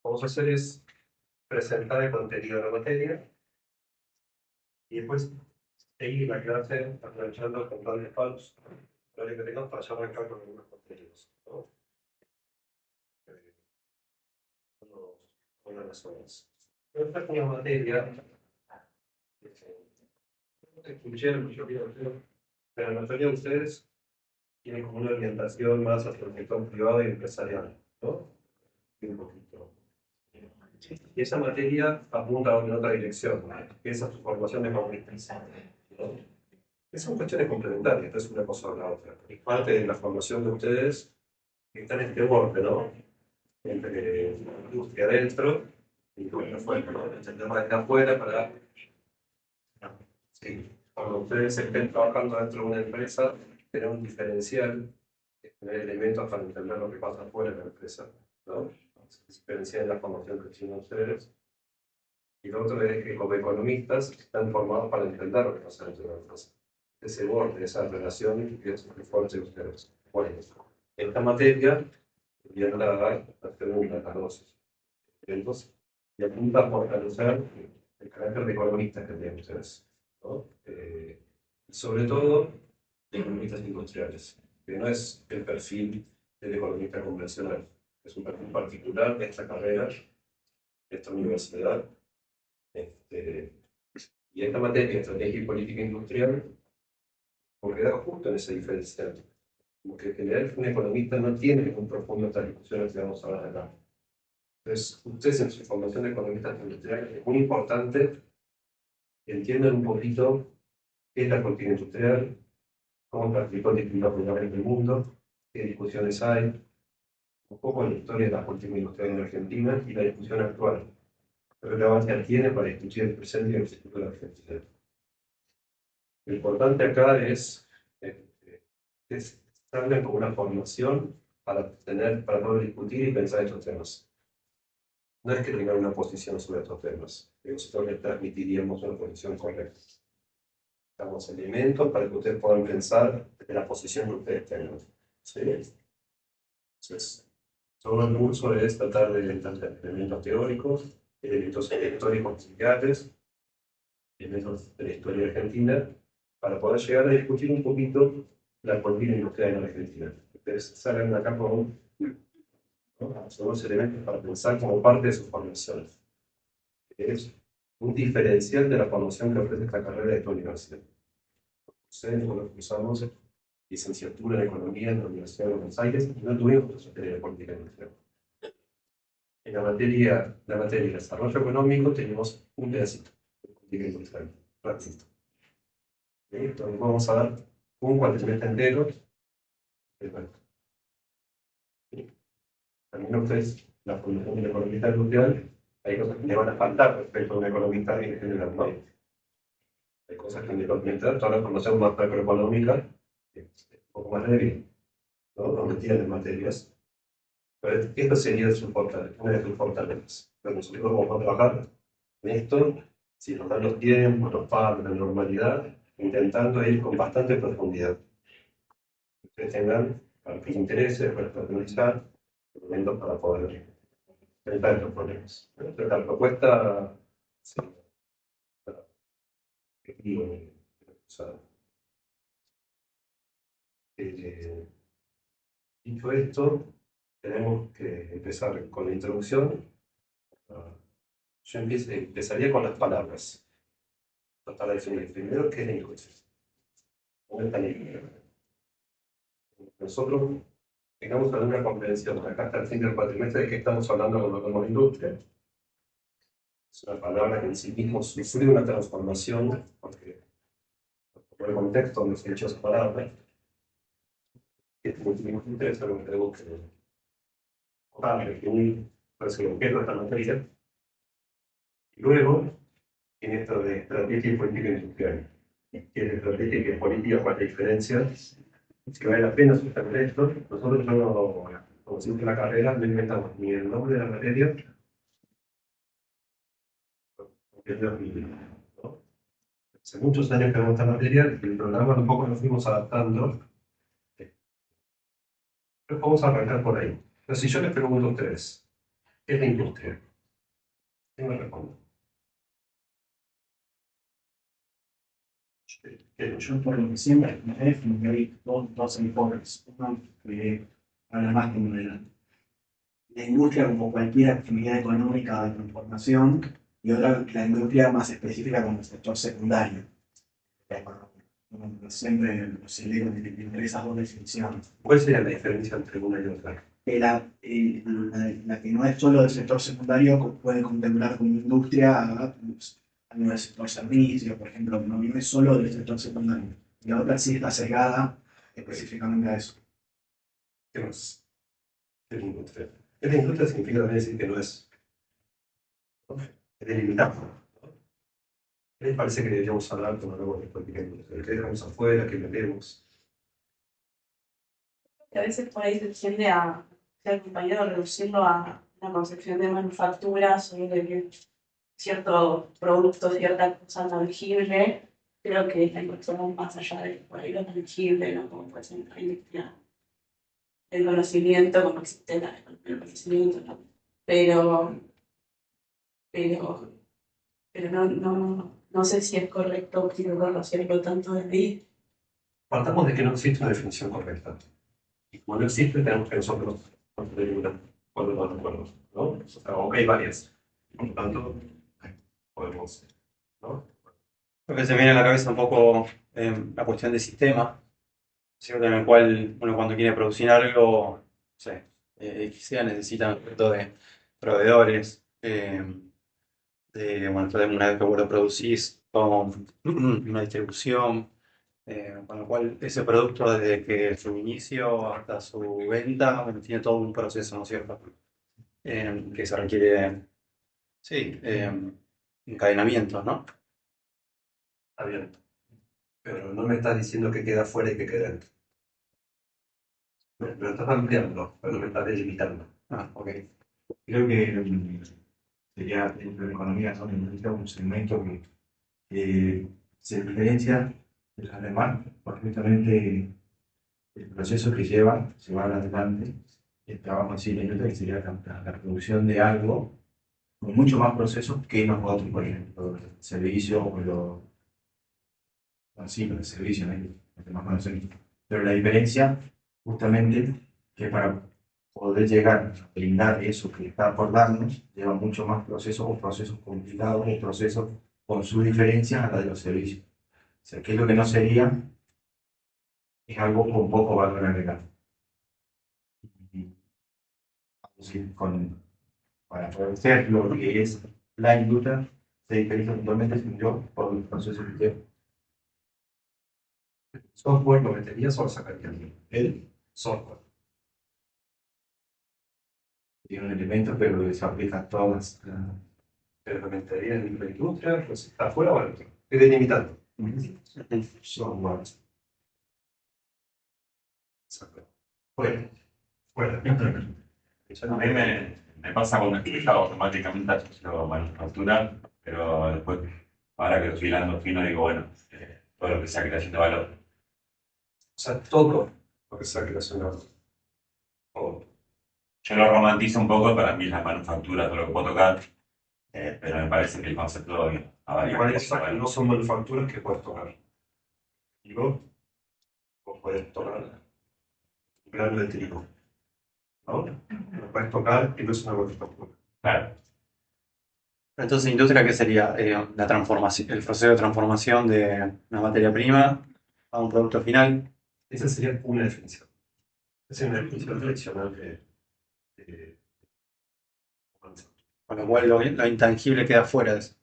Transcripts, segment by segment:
vamos a hacer es presentar el contenido de la materia y después seguir la clase aprovechando el control de palos, lo que tenemos para ya arrancar con algunos contenidos, ¿no? Una de las horas. Esta es una materia que escuché, yo creo, pero la mayoría de ustedes tienen como una orientación más hacia el sector privado y empresarial, ¿no? Y un poquito. Y esa materia apunta en otra dirección, ¿no? Que es a su formación de economistas, ¿no? Son cuestiones complementarias, no es una cosa o la otra. Y parte de la formación de ustedes está en este borde, ¿no? Entre la industria adentro y la afuera, ¿no? Entender más de afuera para, sí, cuando ustedes estén trabajando dentro de una empresa, tener un diferencial, tener elementos para entender lo que pasa afuera de la empresa, ¿no? Se diferencian la formación que tienen ustedes. Y lo otro es que como economistas están formados para entender lo que pasa dentro de la empresa. Ese borde, esa relación que es muy fuerte de ustedes. Bueno, esta materia viene la segunda, la dosis. Entonces, y apunta a fortalecer el carácter de economistas que tienen ustedes, ¿no? Y sobre todo, de economistas industriales, que no es el perfil del economista convencional, es un perfil particular de esta carrera, de esta universidad. Y esta materia, estrategia y política industrial, porque da justo en ese diferencial. Como que en general un economista no tiene un profundo estas discusiones que vamos a hablar acá. Entonces, ustedes en su formación de economistas industriales es muy importante que entiendan un poquito qué es la política industrial, cómo practicó distintos lugares del mundo, qué discusiones hay, un poco la historia de la política industrial en Argentina y la discusión actual. ¿Qué relevancia tiene para discutir el presente y el futuro de la Argentina? Lo importante acá eh, es darle como una formación para poder discutir y pensar estos temas. No es que tengan una posición sobre estos temas, nosotros les transmitiríamos una posición correcta. Damos elementos para que ustedes puedan pensar de la posición que ustedes tengan. ¿Sí? Entonces, todo el curso es tratar de entender elementos teóricos, elementos históricos sociales, elementos de la historia argentina, para poder llegar a discutir un poquito la política industrial en Argentina. Ustedes salen acá con, ¿no?, son los elementos para pensar como parte de su formación. Es un diferencial de la formación que ofrece esta carrera de esta universidad. Ustedes, cuando cursamos licenciatura en Economía en la Universidad de Buenos Aires, y no tuvimos materia de política industrial. En la materia de desarrollo económico tenemos un pedacito de política industrial, ratito. Entonces vamos a dar un cuatrimestre entero de cuento. También ustedes, la formación del economista industrial, hay cosas que le van a faltar respecto a un economista en general, ¿no? Hay cosas que mientras toda la formación más macroeconómica es un poco más débil, ¿no? Donde tienen materias. Pero esto sería una de sus fortalezas. Pero nosotros vamos a trabajar en esto, si nos dan los tiempos, los pasos, la normalidad, intentando ir con bastante profundidad. Que ustedes tengan, para que les interese, para profundizar, elementos para poder enfrentar estos problemas. Entonces, la propuesta, sí, dicho esto, tenemos que empezar con la introducción. Yo empezaría con las palabras. Tratar de definir primero qué es la industria. ¿Dónde está la industria? Nosotros tengamos alguna comprensión. Acá está el fin del cuatrimestre de qué estamos hablando cuando hablamos de industria. Es una palabra que en sí mismo sufre una transformación, porque por el contexto donde se ha hecho esa palabra, es muy interesante lo que tenemos que definir, pues, el objeto de esta materia. Y luego, en esto de estrategia y política industrial. ¿Qué es estrategia y qué es política? ¿Cuál es la diferencia? Si vale la pena suspender esto, nosotros no, como siempre en la carrera, no inventamos ni el nombre de la materia, porque es de 2000, ¿no? Hace muchos años que tenemos esta materia, el programa un poco nos fuimos adaptando. Pero vamos a arrancar por ahí. Entonces, si yo les pregunto a ustedes, ¿Qué es la industria? ¿Quién me responde? Yo por lo que siempre me como que hay dos enfoques. Uno que habla más como de la industria como cualquier actividad económica de transformación y otra la industria más específica como el sector secundario. Siempre se lee entre esas dos definiciones. ¿Cuál sería la diferencia entre una y otra? La que no es solo del sector secundario puede contemplar como industria a del sector servicio, por ejemplo, no viene solo del sector secundario. Y la otra sí está sesgada específicamente a eso. ¿Qué más? ¿Qué es la industria? ¿Qué es la industria? Significa también decir que no es, ¿no? Es delimitado, ¿no? ¿Qué les parece que deberíamos hablar cuando hablamos de política industrial? ¿Qué dejamos afuera? ¿Qué metemos? A veces por ahí se tiende a ser compañero reducirlo a una concepción de manufactura sobre que cierto producto, cierta cosa tangible. Creo que la industria va más allá de por ahí lo tangible, ¿no? Como puede ser la industria del conocimiento, como existe la economía del conocimiento, ¿no? Pero, pero, pero no sé si es correcto hacerlo tanto de ahí. Partamos de que no existe una definición correcta. Y como no existe, tenemos que nosotros construir una cuando no recuerdo, ¿no? O sea, aunque hay varias. Por lo tanto, podemos, ¿no? Lo que se me viene a la cabeza un poco la cuestión de sistema, ¿cierto? En el cual uno cuando quiere producir algo, no sé, sea, necesita un conjunto de proveedores, bueno, entonces una vez que vos lo producís, con una distribución, con lo cual ese producto desde que su inicio hasta su venta, bueno, tiene todo un proceso, ¿no es cierto? Que se requiere, sí, encadenamientos, ¿no? Está bien. Pero no me estás diciendo que queda fuera y que queda dentro. Me lo estás ampliando, pero no me estás delimitando. Ah, ok. Creo que sería dentro de la economía son un segmento que se diferencia de los demás por justamente el proceso que llevar adelante el trabajo en sí, que sería la producción de algo con mucho más procesos que los otros, por ejemplo, el servicio o sí, los servicios, ¿no? Los que más conocemos. Pero la diferencia, justamente, que para poder llegar a brindar eso que está por darnos, lleva mucho más procesos o procesos complicados o procesos con sus diferencias a la de los servicios. O sea, que es lo que no sería, es algo con poco valor agregado. Y, sí, para poder ser lo que es la industria, se diferencia totalmente, según yo, por los procesos que lleva. Software lo meterías o lo sacarías. El software. Tiene un elemento, pero se aplica a todas. Pero lo meterías en la industria, pues está afuera o adentro. Es delimitando. Software. Exacto. Fuera. Fuera. A mí me pasa cuando explica automáticamente asociado a manufactura, pero después, ahora que estoy hilando fino, digo, bueno, todo lo que sea creación de valor. O sea, todo lo que sea relacionado. Todo. Yo lo romantizo un poco, para mí la manufactura, todo lo que puedo tocar, pero me parece que el concepto abarca Igual hay creación cosas de que no valor. son manufacturas que puedes tocar. Y vos puedes tocar un grano de trigo. ¿No? Lo puedes tocar y no es una manufactura. Claro, Entonces, industria, ¿qué sería? La transformación, el proceso de transformación de una materia prima a un producto final. Esa sería una definición. Esa es una definición tradicional de manufactura. Con lo cual lo intangible queda fuera de eso.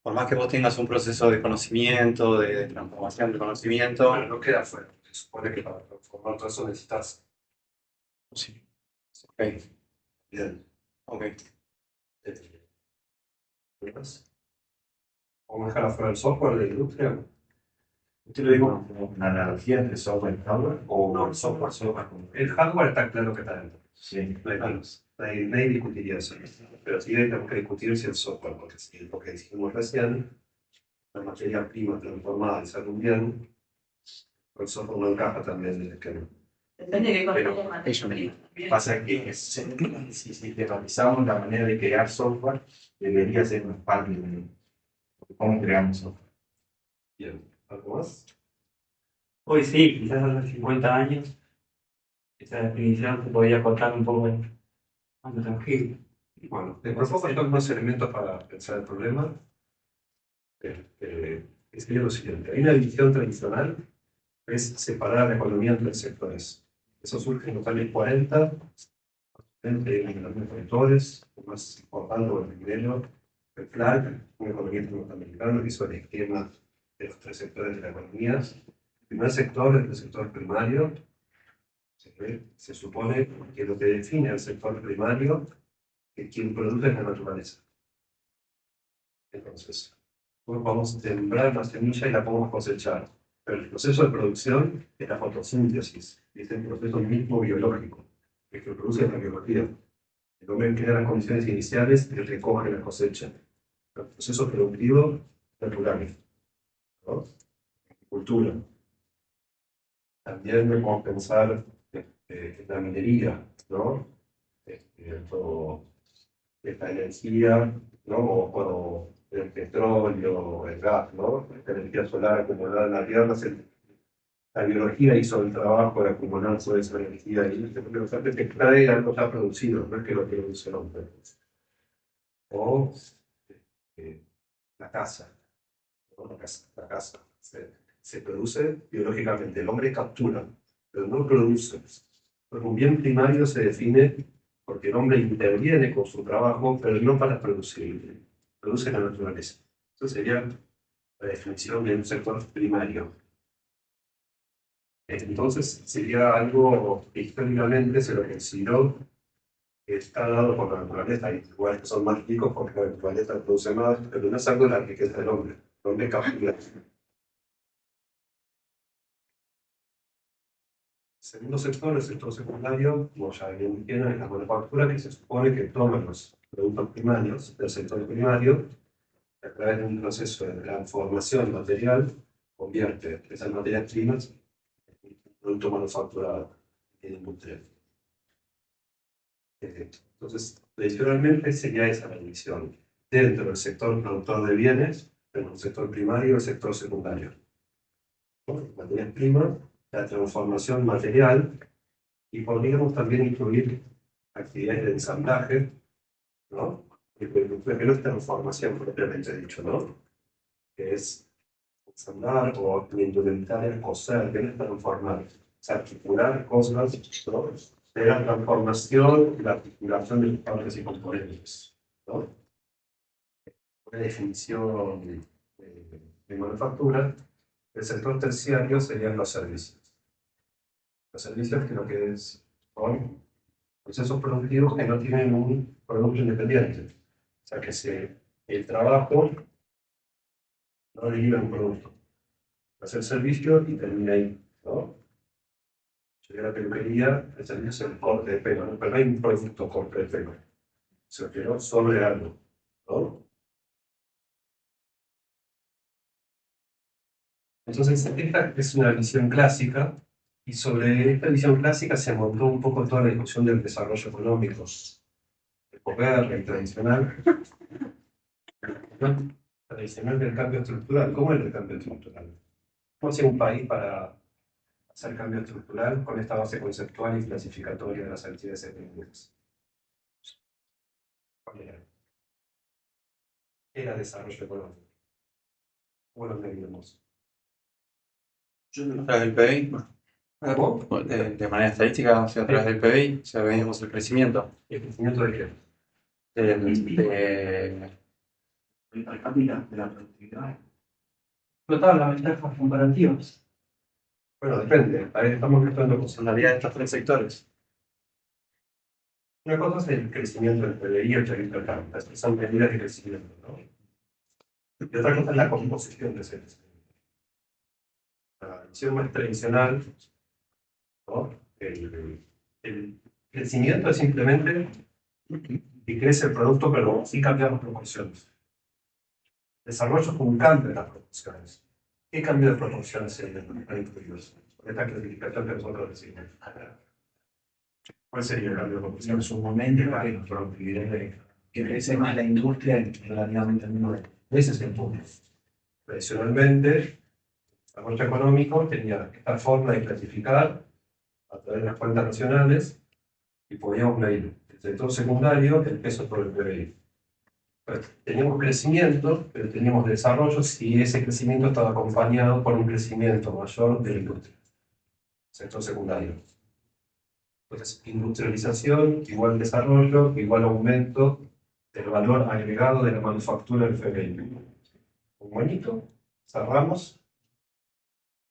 Por más que vos tengas un proceso de conocimiento, de transformación del conocimiento, Bueno, no queda fuera. Se supone que para transformar todo eso necesitas. sí. Ok, Bien. ok. ¿Qué más? Vamos a dejar afuera el software de la industria. Usted lo digo como una analogía entre software y hardware o No, software. El hardware está claro que está dentro. sí. No hay manos. Nadie discutiría eso. Pero sí tenemos que discutir si el software, porque si lo que dijimos recién, la materia prima transformada al ser un bien, el software no encaja también en el esquema. Depende de qué Pero contiene materia prima. pasa que si sistematizamos la manera de crear software, debería ser más fácil de cómo creamos software. Bien, ¿algo más? Hoy sí, quizás hace 50 años, esa definición se podía cortar un poco más tangible. Bueno, te propongo algunos elementos para pensar el problema. Que sería lo siguiente. Hay una división tradicional que es separar la economía en tres sectores. Eso surge en los años 40, entre los sectores, lo más importante, o el primero, el Clark, un economista norteamericano que hizo el esquema de los tres sectores de la economía. El primer sector es el sector primario. Se supone que lo que define el sector primario es quien produce la naturaleza. Entonces, vamos a sembrar una semilla y la podemos cosechar. Pero el proceso de producción es la fotosíntesis, y es el proceso mismo biológico, el que produce la biología. El hombre crea las condiciones iniciales y recoge la cosecha. El proceso productivo natural, ¿no? Cultura. También podemos pensar en la minería, ¿no? Esta energía, ¿no? O el petróleo, el gas, ¿no? Esta energía solar acumulada en la Tierra, la biología hizo el trabajo de acumular toda esa energía y lo que hace es que trae algo ya producido, no es que lo produce el hombre. O la casa, ¿no? La casa se produce biológicamente, el hombre captura, pero no produce. Porque un bien primario se define porque el hombre interviene con su trabajo, pero no para producir, produce la naturaleza. Eso sería la definición de un sector primario. Entonces sería algo que históricamente se lo consideró que está dado por la naturaleza. Hay lugares que son más ricos porque la naturaleza produce más, pero no es algo de la riqueza del hombre. El hombre captura. El segundo sector, el sector secundario, como ya bien dijeron, es la manufactura, que se supone que toma los productos primarios del sector primario a través de un proceso de transformación material, convierte esas materias primas en un producto manufacturado en industria. Entonces, tradicionalmente sería esa la división dentro del sector productor de bienes, en el sector primario y el sector secundario. Materias primas, la transformación material, y podríamos también incluir actividades de ensamblaje, ¿no? Que no es transformación propiamente dicho, ¿no? Que es ensamblar o implementar, coser, que no es transformar, es articular cosas, ¿no? De la transformación y la articulación de partes y componentes, ¿no? Una definición de manufactura. El sector terciario serían los servicios. Los servicios que lo que es son procesos productivos que no tienen un producto independiente. O sea que el trabajo no deriva en un producto. Hacer servicio y termina ahí, ¿no? Yo voy a la peluquería, el servicio es el corte de pelo, ¿no? Pero no hay un producto corte de pelo. Se operó sobre algo, ¿no? Entonces, esta es una visión clásica, y sobre esta visión clásica se montó un poco toda la discusión del desarrollo económico. El posguerra, el tradicional. ¿No? Tradicional del cambio estructural. ¿Cómo es el cambio estructural? ¿Cómo hace un país para hacer cambio estructural con esta base conceptual y clasificatoria de las actividades económicas? ¿Cuál era? ¿Qué era desarrollo económico? ¿Cómo lo medimos? A través del PBI, ¿Cómo? de manera estadística, o sea, a través del PBI, o sea, veíamos el crecimiento. ¿El crecimiento de qué? Per cápita de la productividad. Explotar las ventajas comparativas. Bueno, depende. Ahí estamos mezclando cosas. Personalidad de estos tres sectores. Una cosa es el crecimiento del PBI y el crecimiento del campo. Estas son medidas de crecimiento, ¿no? Y otra cosa es la composición de ese crecimiento. La visión más tradicional, ¿no? El crecimiento es simplemente que crece el producto, pero sí cambia las proporciones. El desarrollo es un cambio de las proporciones. ¿Qué cambio de proporciones se han incluido? esta clasificación que nosotros decimos. ¿Cuál sería el cambio de conclusión? Es un momento para que crece más la industria relativamente al mismo tiempo. Ese es el punto. Tradicionalmente, el desarrollo económico tenía esta forma de clasificar a través de las cuentas nacionales y podíamos medir el sector secundario el peso por el PBI. Pues, teníamos crecimiento, pero teníamos desarrollo si ese crecimiento estaba acompañado por un crecimiento mayor de la industria, sector secundario. Entonces, industrialización igual desarrollo, igual aumento del valor agregado de la manufactura del PBI. Un bonito, cerramos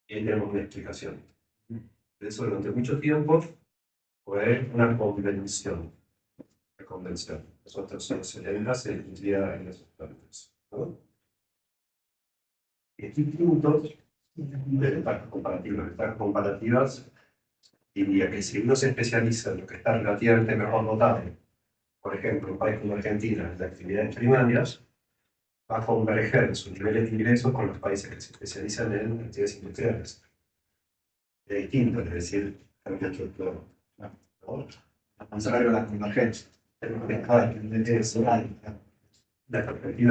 y ahí tenemos una explicación. De eso durante mucho tiempo fue una convención. La convención. Nosotros se incluía en esos términos, ¿no? Y distintos de ventajas comparativas. Ventajas comparativas diría que si uno se especializa en lo que está relativamente mejor dotado, por ejemplo, un país como Argentina, en actividades primarias, va a converger sus niveles de ingresos con los países que se especializan en actividades industriales. Es distinto, es decir, cambio estructural. Contrario a la convergencia. La perspectiva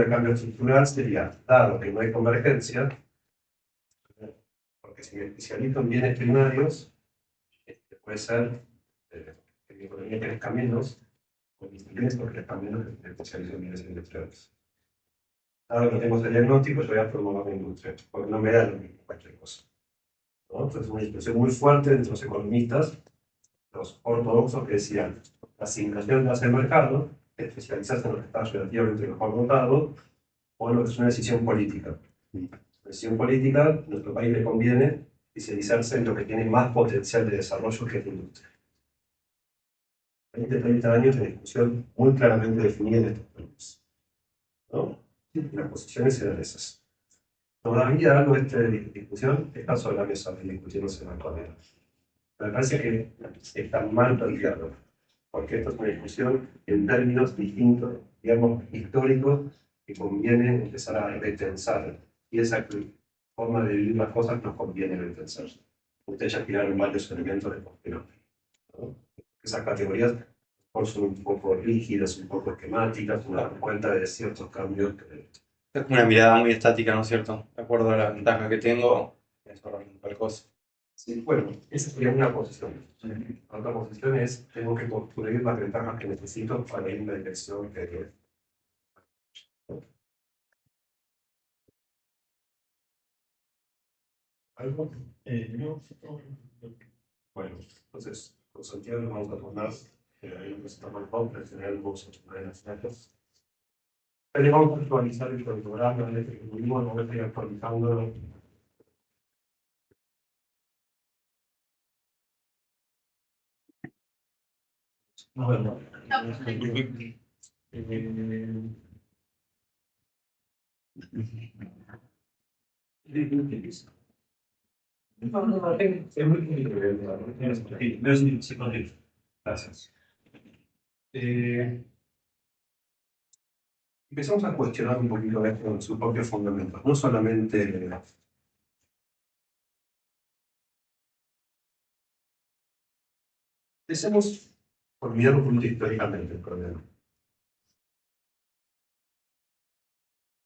de cambio estructural sería, dado que no hay convergencia, porque si me especializo en bienes primarios, puede ser que mi economía crezca menos, o mis ingresos crezcan menos que me especializo en bienes industriales. Dado que no tengo ese diagnóstico, yo voy a formar una industria, porque no me da lo mismo cualquier cosa, ¿no? Entonces, una discusión muy fuerte entre los economistas, los ortodoxos que decían, la asignación hacia el mercado, especializarse en lo que está relativamente mejor dotado, o en lo que es una decisión política. La decisión política, a nuestro país le conviene especializarse en lo que tiene más potencial de desarrollo que es la industria. 20, 30 años de discusión muy claramente definida en estos términos, ¿no? Y las posiciones eran esas. Todavía nuestra discusión está sobre la mesa, discutiéndose en la actualidad. Me parece que está mal planteado, porque esto es una discusión en términos distintos, digamos, históricos, que conviene empezar a repensar. Y esa forma de vivir las cosas nos conviene repensar. Ustedes ya tiraron varios elementos de posterior, ¿no? Esas categorías son un poco rígidas, un poco esquemáticas, una cuenta de ciertos cambios. Es una mirada muy estática, ¿no es cierto? De acuerdo a la ventaja que tengo, es tal cosa. Sí, bueno, esa sería una posición. La otra posición es, tengo que construir las ventajas que necesito para ir en la dirección que ¿algo? No. Bueno, entonces, con Santiago nos vamos a tomar ahí presentamos el PowerPoint, en general vamos a tomar las datos. Pero vamos a actualizar el programa en este que tuvimos, vamos a ir actualizando. Bueno, es muy difícil. Gracias. Empezamos a cuestionar un poquito esto en sus propios fundamentos, no solamente empecemos por mirar un poquito históricamente el problema.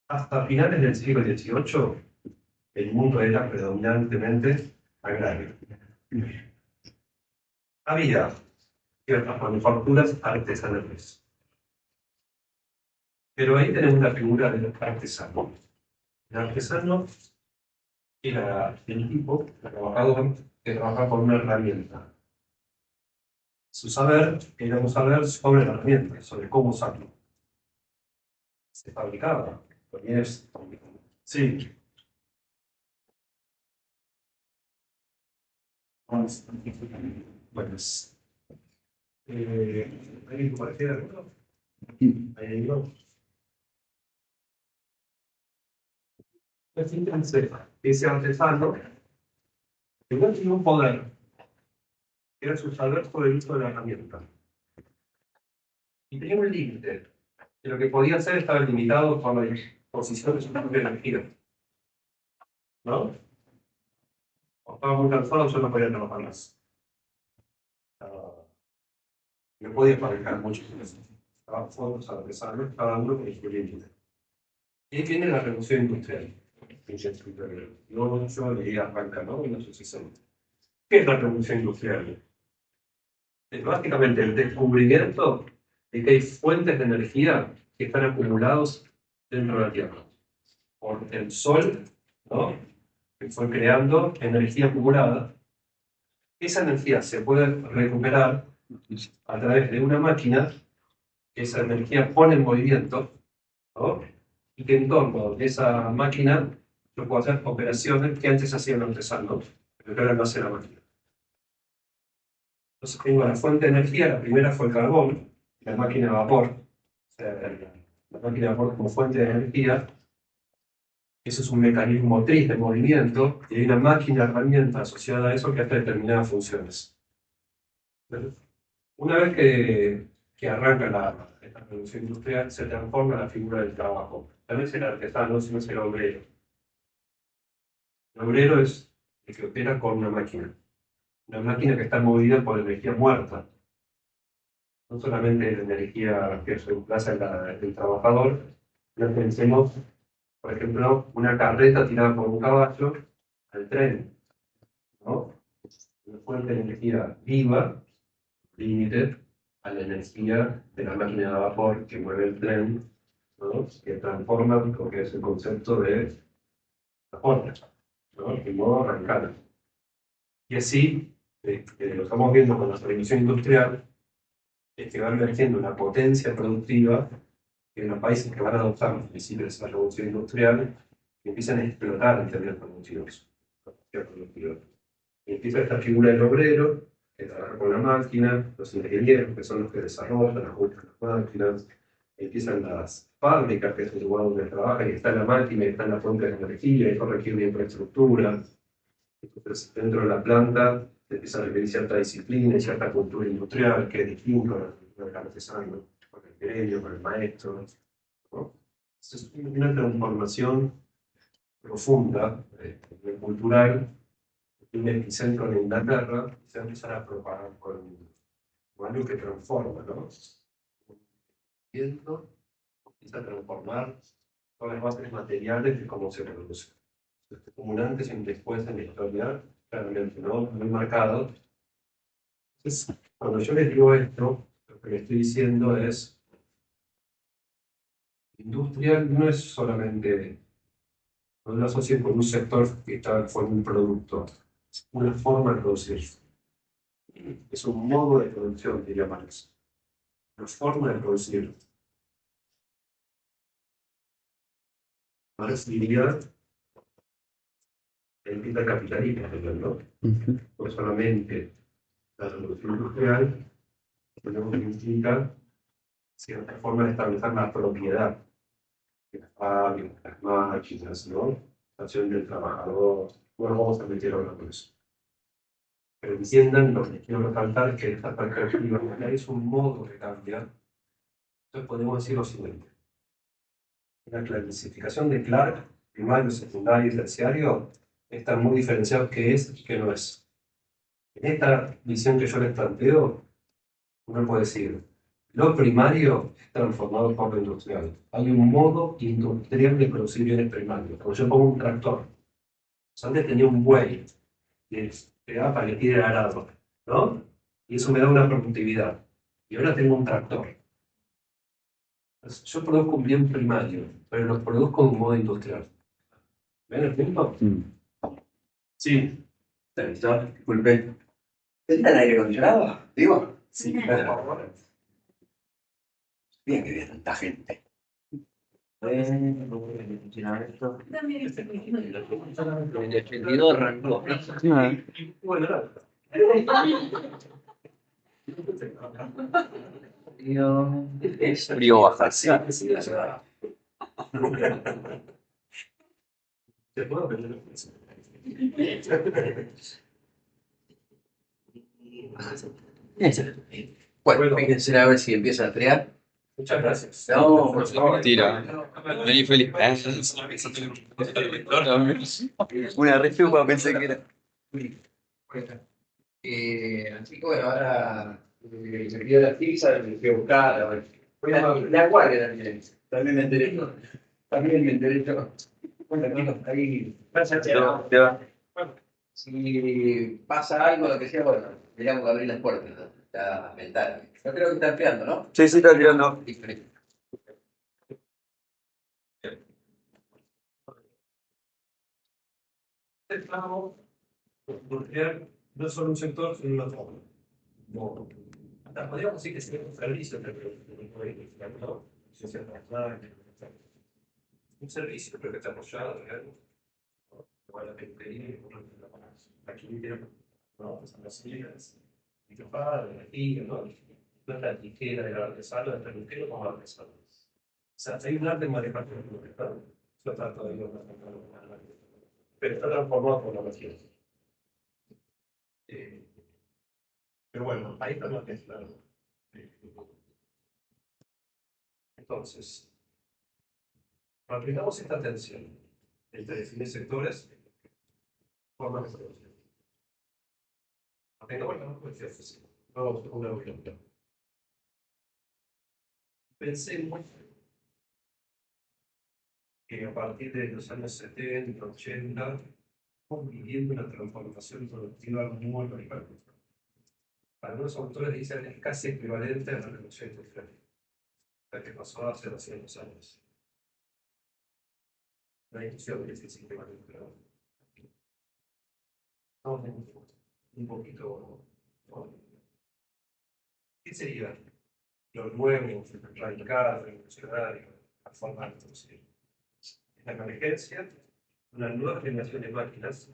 Hasta finales del siglo XVIII, el mundo era predominantemente agrario. Había ciertas manufacturas artesanales. Pero ahí tenemos la figura del artesano. El artesano era el tipo, el trabajador, que trabajaba con una herramienta. Su saber era un saber sobre la herramienta, sobre cómo usarlo. Se fabricaba. También es. Sí. Bueno, ¿alguien compartiera algo? Ahí no. Entonces, ese artesano igual tenía un poder, era su saber sobre el uso de la herramienta. Y tenía un límite, que lo que podía hacer estaba limitado por la posición de su propia energía. ¿No? Cuando estaba muy cansado, yo no podía trabajar más. Me podía fabricar mucho. Estaban todos artesanos, cada uno con su límite. Y ahí viene la revolución industrial. Yo leía Franca, ¿no? Y no sé si son. ¿Qué es la revolución industrial? Es básicamente el descubrimiento de que hay fuentes de energía que están acumulados dentro de la Tierra. Por el Sol, ¿no? Que fue creando energía acumulada. Esa energía se puede recuperar a través de una máquina que esa energía pone en movimiento, ¿no? Y que en torno de esa máquina yo puedo hacer operaciones que antes hacían los artesanos, pero que ahora no hace la máquina. Entonces tengo la fuente de energía, la primera fue el carbón, la máquina de vapor, o sea, la máquina de vapor como fuente de energía. Eso es un mecanismo motriz de movimiento y hay una máquina herramienta asociada a eso que hace determinadas funciones. Una vez que arranca esta revolución industrial, se transforma la figura del trabajo. No es el artesano, sino es el obrero. El obrero es el que opera con una máquina que está movida por energía muerta. No solamente la energía que se reemplaza en el trabajador, sino que pensemos, por ejemplo, una carreta tirada por un caballo al tren, ¿no? Una fuente de energía viva, límite, a la energía de la máquina de vapor que mueve el tren, ¿no? Que transforma lo que es el concepto de transporte, ¿no? El modo arrancar. Y así, lo estamos viendo con la revolución industrial, es que va emergiendo una potencia productiva que en los países que van a adoptar los principios de esa revolución industrial empiezan a explotar en términos productivos. Y empieza esta figura del obrero, que trabaja con la máquina, los ingenieros, que son los que desarrollan, ajustan las máquinas, empiezan las fábricas, que es el lugar donde trabaja, y está la máquina, y está la fuente de energía, y eso requiere una infraestructura. Entonces, dentro de la planta, se empieza a requerir cierta disciplina y cierta cultura industrial, que es distinto a la cultura del artesano, con el gremio, con el maestro, ¿no? Entonces, una transformación profunda, cultural, un epicentro en Inglaterra, se empiezan a propagar con algo que transforma, ¿no? Viento empieza a transformar todas las bases materiales de cómo se produce. Como un antes y un después en la historia, claramente, ¿no? Muy marcado. Entonces, cuando yo les digo esto, lo que les estoy diciendo es: industrial no es solamente, no lo asocien con un sector que está con un producto, es una forma de producir. Es un modo de producción, diría Marx. Una forma de producir. Marx diría el capitalismo, ¿no? No solamente la revolución industrial, sino que implica cierta forma de establecer la propiedad de las fábricas, las máquinas, ¿no? La acción del trabajador. Bueno, vamos a meter ahora con eso. Pero entiendan, lo que quiero resaltar es que esta perspectiva es un modo de cambiar. Entonces podemos decir lo siguiente: la clasificación de Clark, primario, secundario y terciario, está muy diferenciado qué es y qué no es. En esta visión que yo les planteo, uno puede decir: lo primario es transformado por lo industrial. Hay un modo industrial de producir bienes primarios. Cuando yo pongo un tractor, antes tenía un buey que pegaba para que tire el arado, ¿no? Y eso me da una productividad. Y ahora tengo un tractor. Entonces, yo produzco un bien primario, pero lo produzco de un modo industrial. ¿Ven el punto? Sí. Disculpe. ¿Está el aire acondicionado? Digo. Sí, por favor. Bien que viene tanta gente. ¿Cómo funciona esto? El defendidor arrancó. Bueno, Es frío bajar. sí, sí, sí. ¿Te puedo pedir? Bueno, fíjense a ver si empieza a enfriar. Muchas gracias. No, por favor. Mentira. Vení, Felipe. Una refuga pensé que era. Bueno, así que bueno, ahora me pidió la pizza, me fui a buscar. A ver. La guardia también. También me enteré. También me enteré yo. Bueno, amigos, ahí pasa. Te va. Si pasa algo, lo que sea, bueno, tendríamos que abrir las puertas, ¿no? Está mental. Yo creo que está enfriando, ¿no? Sí, sí, está tirando. Diferente. El plano nuclear no es solo un sector, sino una forma. No, hasta podríamos decir que sería un servicio, ¿no? Un servicio, pero que está apoyado en la periferia, aquí tienen las sillas, microfadas, energía, ¿no? No es la tijera del artesano, es el peluquero como artesano. O sea, hay un arte en manejar el ¿no? Yo trato de ir pero está transformado por la materia. Pero bueno, ahí está lo que es claro. Entonces, aplicamos esta tensión entre definir sectores, formas de producción. Aplicamos la cuestión física. Vamos a una ejemplo. Pensemos que a partir de los años 70, 80, estamos viviendo una transformación productiva muy radical. Algunos autores dicen que es casi equivalente a la revolución industrial, la que pasó hace 200 años. La industria es equivalente, ¿no? Estamos un poquito. ¿Qué sería lo nuevo, radical, revolucionario, formal? La emergencia, una nueva generación de máquinas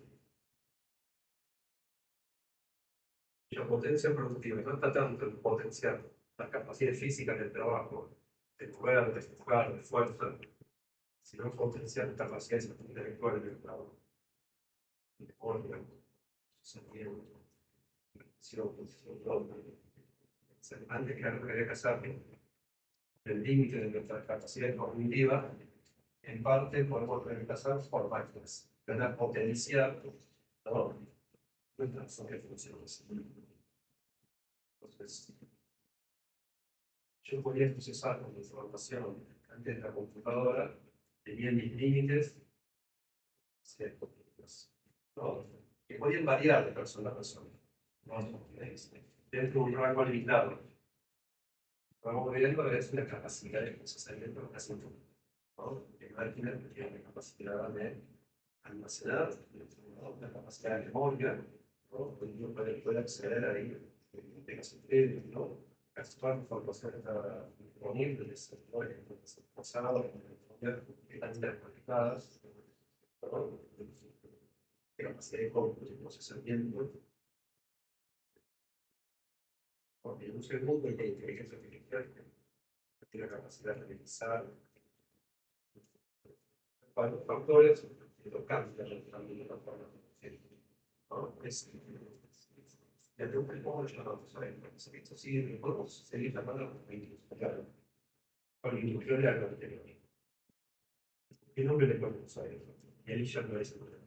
cuya potencia productiva no está tanto en potenciar las capacidades físicas del trabajo, de mover, de empujar, de fuerza, sino en potenciar las capacidades intelectuales del trabajo. De orden, sentimiento, antes que habría que hacerlo, el límite de nuestra capacidad cognitiva, en parte podemos reemplazar por máquinas, ganar potenciar ¿no? nuestras funciones. Entonces, yo podía procesar con información antes de la computadora, tenía mis límites, ¿no? Que podían variar de persona a persona, ¿no? Dentro de un rango limitado. Vamos viendo es una capacidad de procesamiento casi ¿no? La máquina tiene la capacidad de almacenar, ¿no? La capacidad de memoria, ¿no? Uno puede acceder ahí, tenga su crédito, ¿no? Casi todas las informaciones están disponibles, ¿no? Pasadas, que están interconectadas, ¿no? Capacidad de cómputo y procesamiento. Porque un segundo de inteligencia artificial tiene la capacidad de realizar varios factores que lo cambian también de la forma de ¿no? Desde un primer llamamos a esto sí, podemos seguir llamando a la industrial, con la industrial de la anterior. ¿Qué nombre le ponemos a eso? Y ahí ya no es el problema.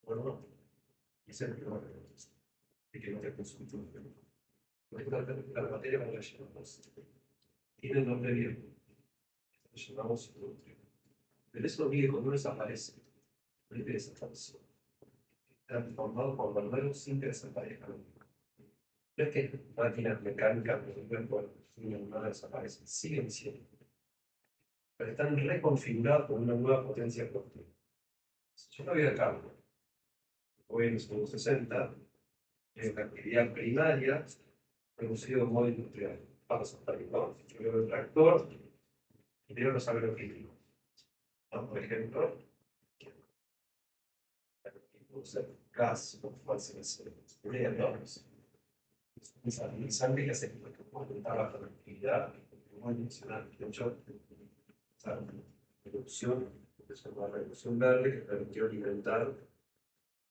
Bueno, y ese es el problema de que no te consulto. La materia como la llamamos tiene el nombre bien. Lo llamamos industria. Pero eso mide cuando uno desaparece. No hay que desaparecer. Está formado por verdaderos sin que desaparezcan. No es que máquinas mecánicas no desaparecen, siguen siendo. Pero están reconfiguradas por una nueva potencia productiva. Si yo no voy a cambio, hoy en los años 60, en la actividad primaria, producido en modo industrial. Vamos a estar ¿no? Yo veo el tractor y veo los agroquímicos. ¿No? Por ejemplo, gas, fuerzas, pensar que se aumentar la productividad, muy mencionar, de hecho, la reducción, es una reducción verde que permitió alimentar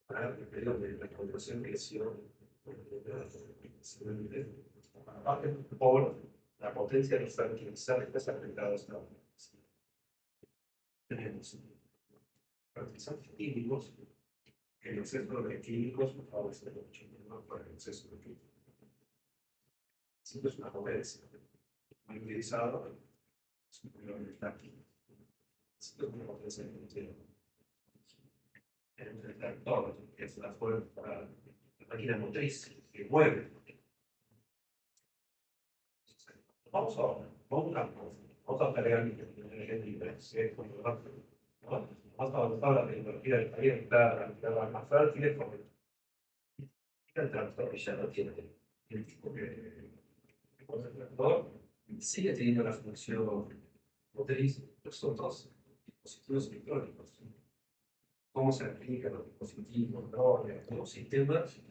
para el periodo de la explotación creció por la potencia de los fertilizantes aplicados a la tenemos fertilizantes químicos el exceso de químicos favorece mucho más por el exceso de químicos. Siempre es una conveniencia. Muy utilizado, es un problema de táctil. Siempre es una potencia de sentido. El tractor, que es la fuerza, la máquina motriz que mueve. Vamos a cargar el vamos a avanzar la tecnología del país, está más fértil, porque el tractor ya no tiene el tipo que con el tractor sigue teniendo la función motriz de los otros dispositivos electrónicos. Cómo se aplican los dispositivos, drones, los sistemas,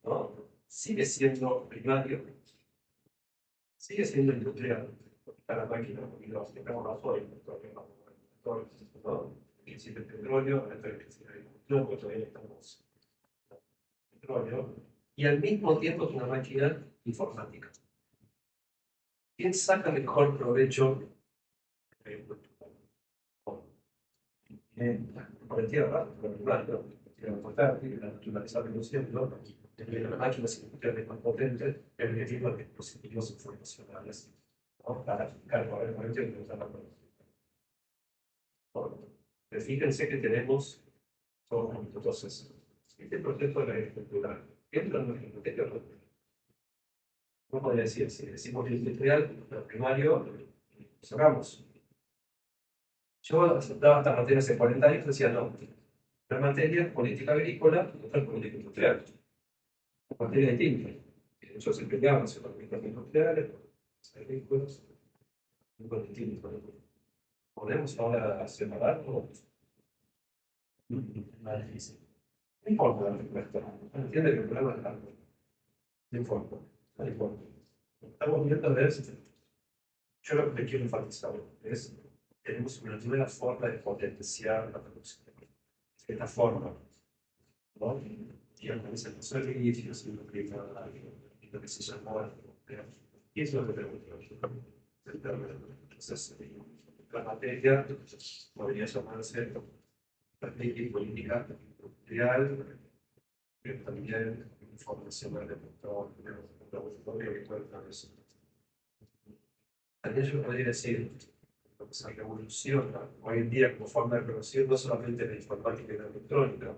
¿no? Sigue siendo primario, sigue siendo industrial. Está la máquina, porque los tengamos razón, ¿no? Existe el petróleo, la electricidad y combustión, porque todavía estamos en petróleo, y al mismo tiempo es una máquina informática. ¿Quién saca mejor provecho por el tierra, por el rural, la naturaleza reduciendo, la máquina significativamente más potente, el objetivo de dispositivos informacionales, ¿no? Para aplicar correctamente y usar la producción. Fíjense que tenemos todo. Entonces, este proceso de la agricultura entra en nuestro criterio. No podría decir, si decimos industrial, lo primario, sacamos. Yo aceptaba esta materia hace 40 años, decía no. La materia política agrícola, otra política industrial. Una materia distinta. Yo se peleaba hacia los políticas industriales, agrícolas, muy distintos. ¿Podemos ahora separarlo? Más difícil. No importa la respuesta. Entiende que el problema es algo. No importa. No importa. Estamos viendo de esto. Yo lo que quiero enfatizar es que tenemos una nueva forma de potenciar la producción. Esta forma, ¿no? Y organiza los servicios y lo que se llama. Y eso es lo que pregunto. Entonces, la materia podría llamarse estrategia y política industrial, pero también información del laboratorio que cuenta eso. También yo podría decir que se revoluciona hoy en día como forma de producción no solamente la informática y la electrónica,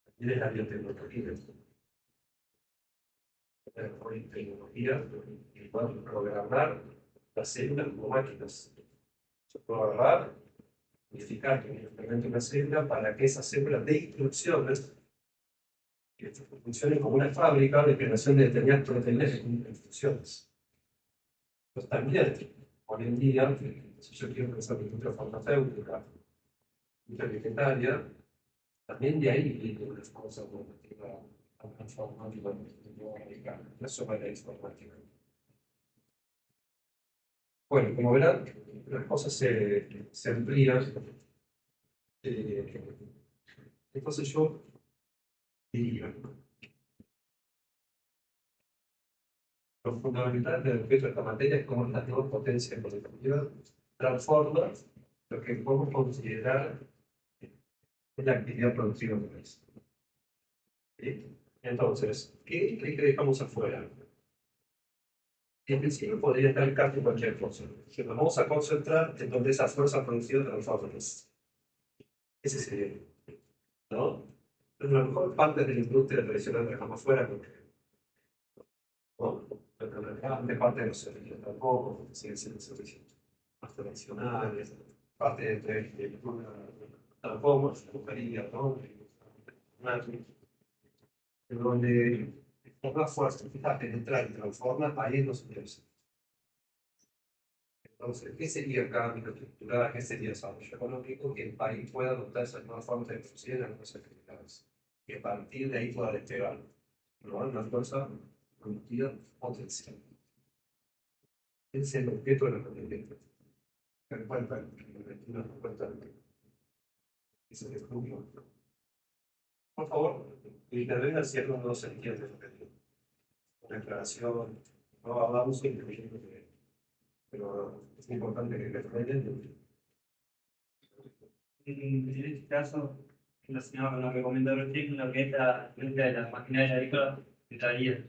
también es la biotecnología. Hoy tecnología que puede programar las células como máquinas. Se puede agarrar, modificar químicamente una célula para que esa célula dé instrucciones que funcionen como una fábrica de creación de determinadas proteínas en funciones. Pues también, hoy en día, si yo quiero pensar en la industria farmacéutica, industria vegetariana, también de ahí viene una cosa normativa informática americana, no solo la informática. Bueno, como verán, las cosas se amplían. Entonces yo diría, lo fundamental del objeto de esta materia es cómo las nuevas potencias productivas transforman lo que podemos considerar la actividad productiva del país. ¿Sí? Entonces, ¿qué dejamos afuera? En principio podría estar casi cualquier cosa. Nos vamos a concentrar en donde esa fuerza productiva transforma. Ese sería, ¿no? Pero la mejor parte de la industria tradicional la dejamos fuera porque, ¿no? Pero la grande parte de los servicios tampoco, porque siguen siendo servicios más tradicionales, parte de la agricultura tampoco, la mujería, ¿no? En donde una fuerza empieza a penetrar y transforma, ahí no se interesa. Entonces, ¿qué sería cambio estructural? ¿Qué sería desarrollo económico? Que el país pueda adoptar esas nuevas formas de producir en algunas actividades. Y a partir de ahí pueda despegar, ¿no? Una fuerza productiva potencial. Ese es el objeto de la materia. En cuenta, en cuenta, ese es el estudio. Por favor, intervengan si algo no se entiende lo que digo. Una declaración, no hablamos incluyendo que, pero es importante que refrenden. En este caso, relacionado con lo que comentó recién, lo que es la influencia de la maquinaria agrícola entraría.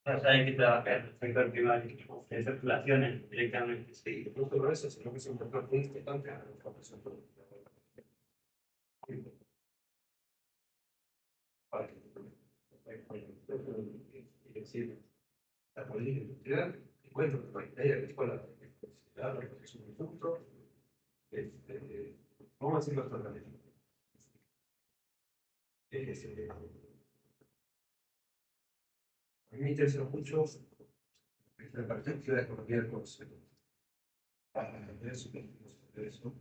Más allá de que trabajar en el sector primario, de circulaciones directamente. Sí, no solo eso, sino que es un factor muy importante a la transformación productiva. Es decir, la política industrial encuentra una maquinaria agrícola la producción de frutos, vamos a decirlo de esta manera. A mí me interesa mucho la perspectiva de la economía del conocimiento. De eso,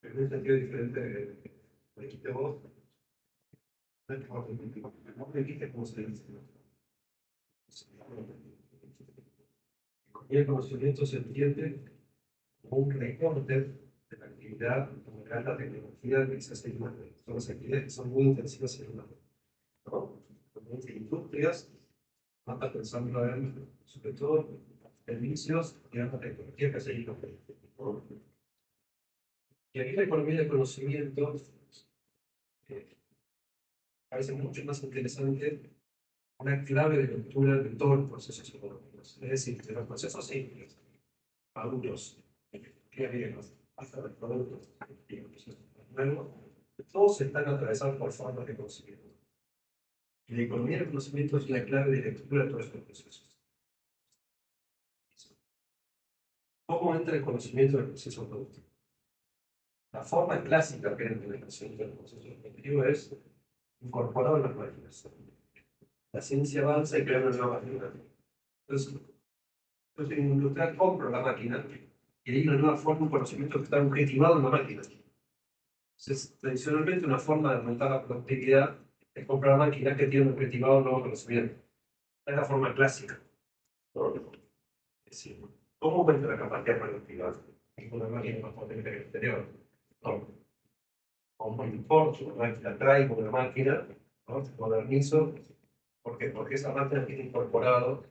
pero en un sentido diferente de lo que dijiste vos. No me dijiste cómo se dice. Y el conocimiento se entiende como un recorte de la actividad como la alta tecnología que se hace en humano. Son las actividades que son muy intensivas en humano. ¿No? Como industrias, no está pensando en, sobre todo, servicios y alta tecnología que se hace en humano. Y aquí la economía del conocimiento parece mucho más interesante una clave de lectura de todos los procesos económicos. Es decir, de los procesos simples, maduros, griegos, hasta los productos y los procesos nuevos, todos están atravesados por formas de conocimiento. Y la economía del conocimiento es la clave de lectura de todos estos procesos. ¿Cómo entra el conocimiento del proceso productivo? La forma clásica que entra el conocimiento del proceso productivo es incorporado en las máquinas. La ciencia avanza y crea una nueva máquina. Entonces, yo soy un industrial, compro la máquina y hay una nueva forma, un conocimiento que está objetivado en la máquina. Entonces, tradicionalmente, una forma de aumentar la productividad es comprar máquinas que tienen objetivado un nuevo conocimiento. Esta es la forma clásica. Es decir, ¿cómo aumenta la capacidad productiva? Es una máquina más potente que el exterior. No. Como importo una máquina, traigo una máquina, ¿no? Modernizo. ¿Por qué? Porque esa máquina tiene incorporado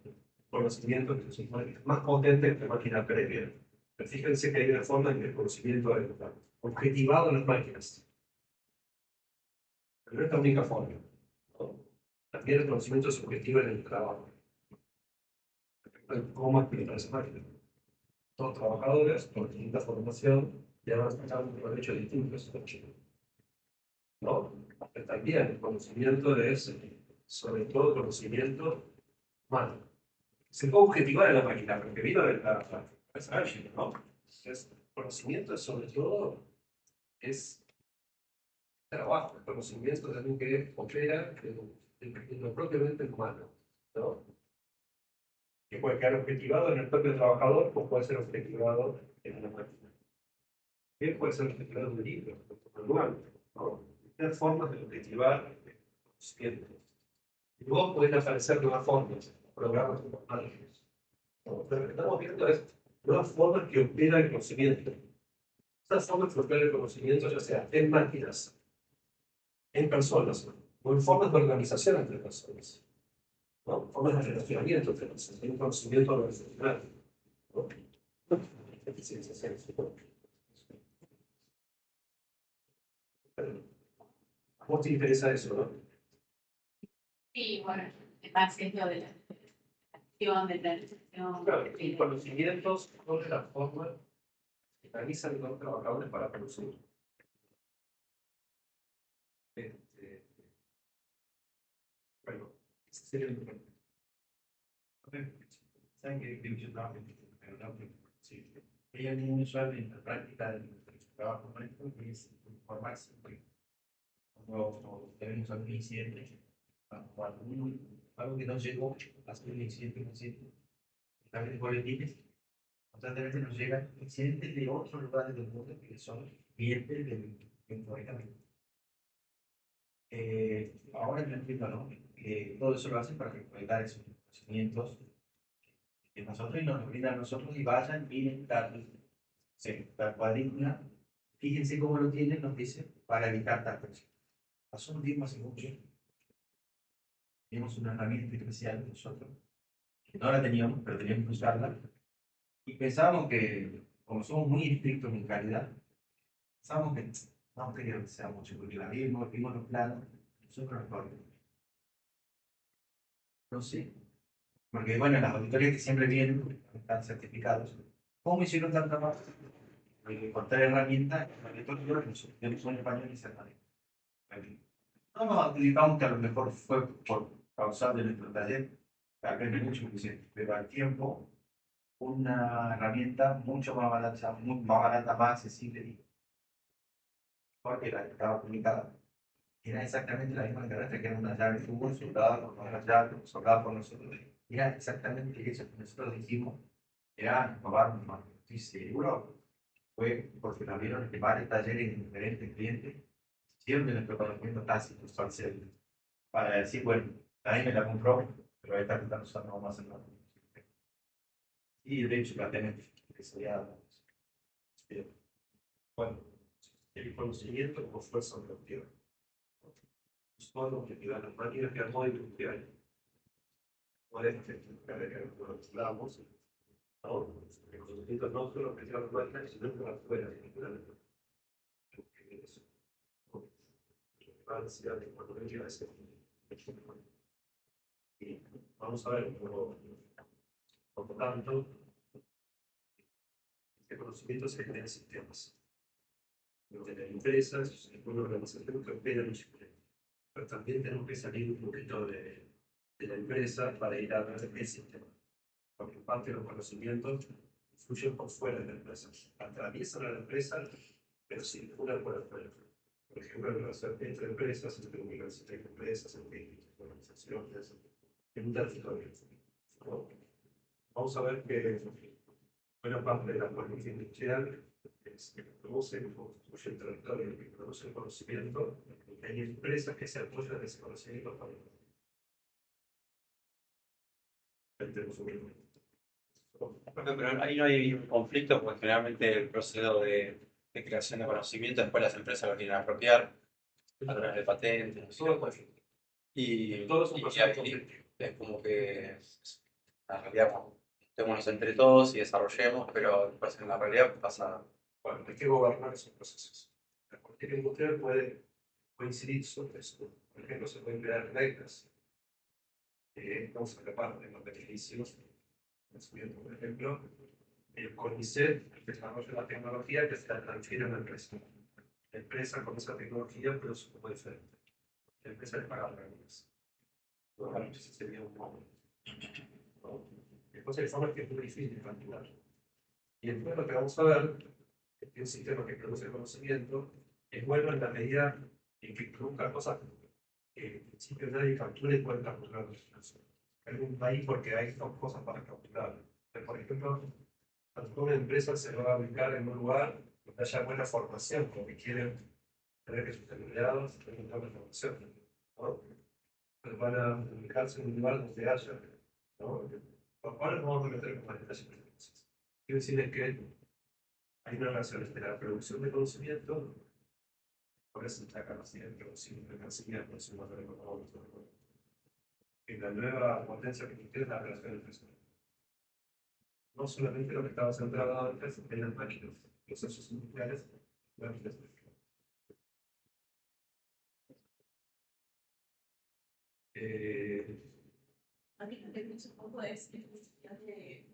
conocimiento que son más potentes que la máquina previa. Pero fíjense que hay una forma en que el conocimiento está objetivado en las máquinas. Pero no es la única forma. ¿No? También el conocimiento es objetivo en el trabajo. ¿Cómo explicar esa máquina? Todos trabajadores con distinta formación ya van a sacar un provecho distinto. ¿No? Pero también el conocimiento es, sobre todo, conocimiento humano. Se puede objetivar en la máquina, porque vino de la ágil, ¿no? Entonces, conocimiento sobre todo es trabajo, el conocimiento de algo que opera en lo propiamente humano, ¿no? Que puede quedar objetivado en el propio trabajador o puede ser objetivado en una máquina. Bien, puede ser objetivado en un libro, en un manual, ¿no? Hay formas de objetivar el conocimiento. Y luego pueden aparecer nuevas formas, programas informáticos. Lo que estamos viendo es nuevas formas que opera el conocimiento. Estas formas que opera el conocimiento, ya sea en máquinas, en personas, o en formas de organización entre personas, ¿no? Formas de relacionamiento entre personas, en un conocimiento organizacional, ¿no? A vos te interesa eso, ¿no? Sí, bueno, más que es lo de la acción, de planificación. Claro, y conocimientos sobre la forma que realizan los trabajadores para producir. Bueno, ese sería el problema. ¿Saben que yo trabajo en la sí. Hay algo muy usual en la práctica del trabajo nuestro que es informarse. Cuando tenemos algún incidente, algo que no llegó a ser un incidente, también boletines, constantemente nos llegan incidentes de otros lugares del mundo que son clientes del fabricante. Ahora no entiendo, ¿no? Todo eso lo hacen para recolectar esos conocimientos de nosotros y nos lo brindan a nosotros y vayan, miren, tal cuadrícula, fíjense cómo lo tienen, nos dice, para evitar tal cosa. Pasó un tiempo hace mucho, teníamos una herramienta especial nosotros, que no la teníamos, pero teníamos que usarla, y pensábamos que, como somos muy estrictos en calidad, pensábamos que no creo que sea mucho, porque la vimos los planos, nosotros los vimos. No sé, porque bueno, las auditorías que siempre vienen, porque están certificados, ¿cómo hicieron tanta más? Encontrar herramientas, el auditorio de los son españoles y hermanos. No nos acreditamos que a lo mejor fue por causar de nuestro taller, que aprende mucho, pero al tiempo, una herramienta mucho más barata, más accesible, y porque la que estaba publicada era exactamente la misma carrera que era una llave de fútbol, soldada por una llave, soldada por nosotros. Era exactamente eso que nosotros dijimos, era robarnos más. Estoy seguro, fue porque nos vieron que varios talleres en diferentes clientes hicieron de nuestro conocimiento tácito, parcial, para decir, bueno, nadie me la compró, pero esta que están usando vamos a hacer nada. Y de hecho la tenemos, que sería, bueno, el conocimiento como fuerza productiva. Todos los que tiran las máquinas que armó industrial. ¿Cuál es la efectividad que nosotros hablamos? ¿No? El conocimiento no solo que tiran las máquinas, sino que las fuera. Y vamos a ver, por lo tanto, este conocimiento se genera en sistemas. Tener empresas, una organización que opera en un sistema. Pero también tenemos que salir un poquito de la empresa para ir a ver el sistema. Porque parte de los conocimientos fluyen por fuera de la empresa. Atraviesan a la empresa, pero circulan por afuera. Por ejemplo, entre empresas, entre universidades, entre empresas, entre organizaciones, en un territorio. Vamos a ver que buena parte de la política industrial es que produce y construye el territorio, que produce el conocimiento. Hay empresas que se apoyan en ese conocimiento para Pero ahí no hay un conflicto porque generalmente el proceso de creación de conocimiento después las empresas lo quieren apropiar a través de patentes. Y, Todos son y procesos ahí conflictivos. es como que en realidad tenemos entre todos y desarrollemos, pero después en la realidad pasa. Bueno, hay que gobernar esos procesos. La política industrial puede coincidir sobre eso. Por ejemplo, se pueden crear reglas. Vamos a escapar de los beneficios. Por ejemplo, el CONICET desarrolla la tecnología que se la transfiere a la empresa. La empresa con esa tecnología produce como diferente. La empresa le paga regalías. Bueno, ese sería un modo. ¿No? Después hay formas que es muy difícil de calcular. Y después lo que vamos a ver es que un sistema que produce conocimiento es bueno en la medida en que produzca cosas que en principio nadie captura y puede capturar. En un país porque hay dos cosas para capturar. Por ejemplo, cuando una empresa se va a ubicar en un lugar donde haya buena formación, porque quieren tener que sus empleados tengan buena formación, ¿no? Pero van a ubicarse en un lugar donde haya, ¿no? Ahora nos vamos a meter con más detalles. Quiero decir es que hay una relación entre la producción de conocimiento, por eso la capacidad de producir mercancía, producir material económico. En la nueva potencia que tiene la relación entre eso. No solamente lo que estaba centrado antes en las máquinas, procesos industriales, máquinas. A mí lo que pienso un poco es la necesidad de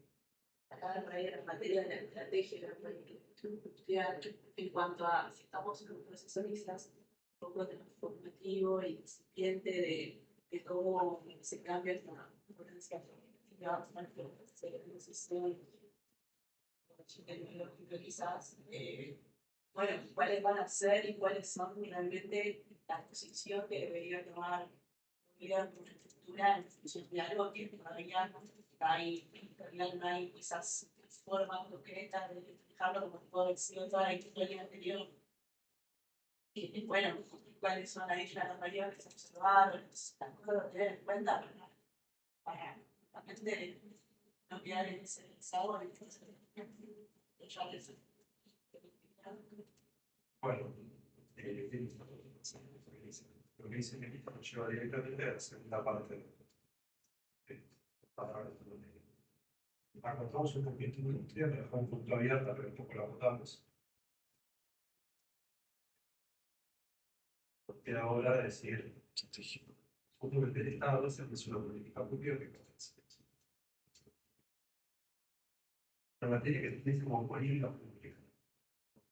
sacar por ahí la materia de la estrategia de la política industrial en cuanto a si estamos en un proceso quizás un poco transformativo y incipiente de cómo se cambia la importancia de la transición tecnológica quizás, bueno, cuáles van a ser y cuáles son realmente la posición que debería tomar una estructura en función de algo que todavía no hay quizás forma concreta de dejarlo como puedo decir toda la historia anterior. Y bueno, cuáles son ahí las variables observables, las cosas a tener en cuenta para realmente no quedar en ese desagüe. Bueno, lo que dice que nos lleva directamente a la segunda parte de acotamos un poquito de industria, la dejamos un punto abierta, pero un poco la agotamos. porque ahora decir, como el del Estado es una política pública que la materia que tiene como política pública,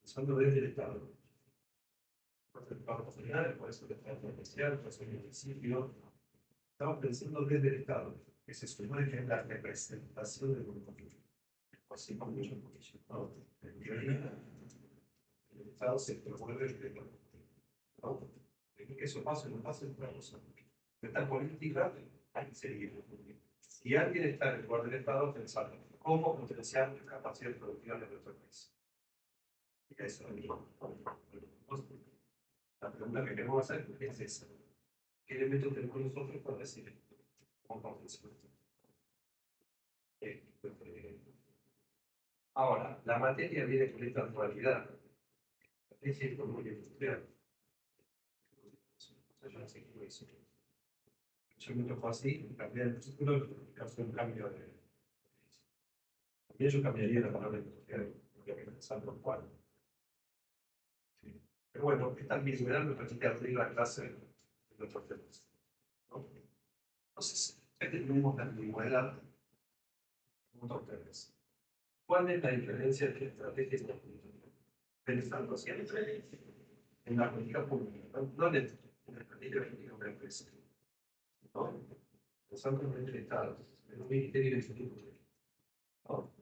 pensando desde el Estado. Puede ser el Estado nacional, puede ser el Estado provincial, puede ser el municipio. Estamos pensando desde el Estado, que se supone que es la representación del grupo. Así como muchos políticos, ¿no? En teoría, el Estado se promueve el Estado. ¿No? Que eso pase o no pase es otra cosa. Esta política hay que seguir. Si alguien está en el lugar del Estado, pensando cómo potenciar la capacidad productiva de nuestro país. Y eso es la pregunta que queremos hacer es esa. ¿Qué elementos tenemos nosotros para decir cómo potenciar? Ahora, la materia viene con esta dualidad. Es el muy industrial. Yo me tocó así, cambiar el título, hacer un cambio de. También yo cambiaría la palabra industrial, porque hay que pensar por cuál. Pero bueno, esta ambigüedad me permite abrir la clase de otros temas, ¿no? Entonces, tenemos la ambigüedad en otros temas. ¿Cuál es la diferencia entre estrategia y política? Pensando siempre en la política pública, no en la estrategia política de la empresa. ¿No? Pensando en el Estado, en un ministerio de instituto. ¿No?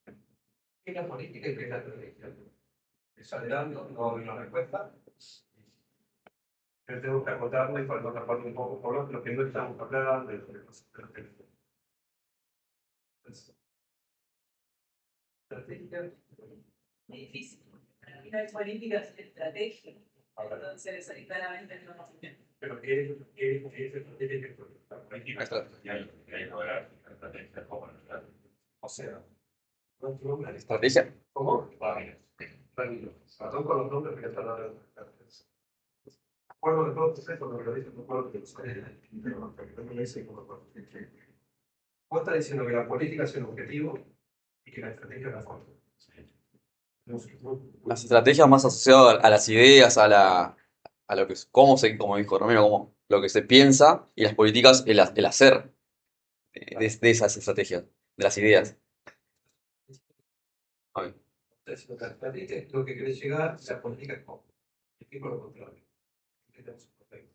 ¿Qué es la política y qué es la estrategia? Exagerando, no doy una respuesta. Pero tengo que acotarme para no taparme un poco por lo que no estamos hablando de lo que pasa en la televisión. Estrategia. Es difícil. Para mí no hay políticas y estrategia. Entonces, claramente no. Pero ¿qué es estrategia? La política estrategia que hay que lograr, la estrategia como la O sea, nuestro nombre es ¿Estrategia? ¿cómo? Tranquilo. Perdón con los nombres que están hablando. Acuerdo de todos ustedes cuando lo dicen, no acuerdo que los pero no me lo dicen como acuerdo. Vos estás diciendo que la política es el objetivo y que la estrategia es la forma. Las estrategias más asociadas a las ideas, a lo que es, como dijo Romero, como lo que se piensa, y las políticas, el hacer de esas estrategias, de las ideas. A ver. Entonces, la estrategia es lo que querés llegar, la política es cómo. Y aquí por lo contrario. ¿Qué tenemos un problema?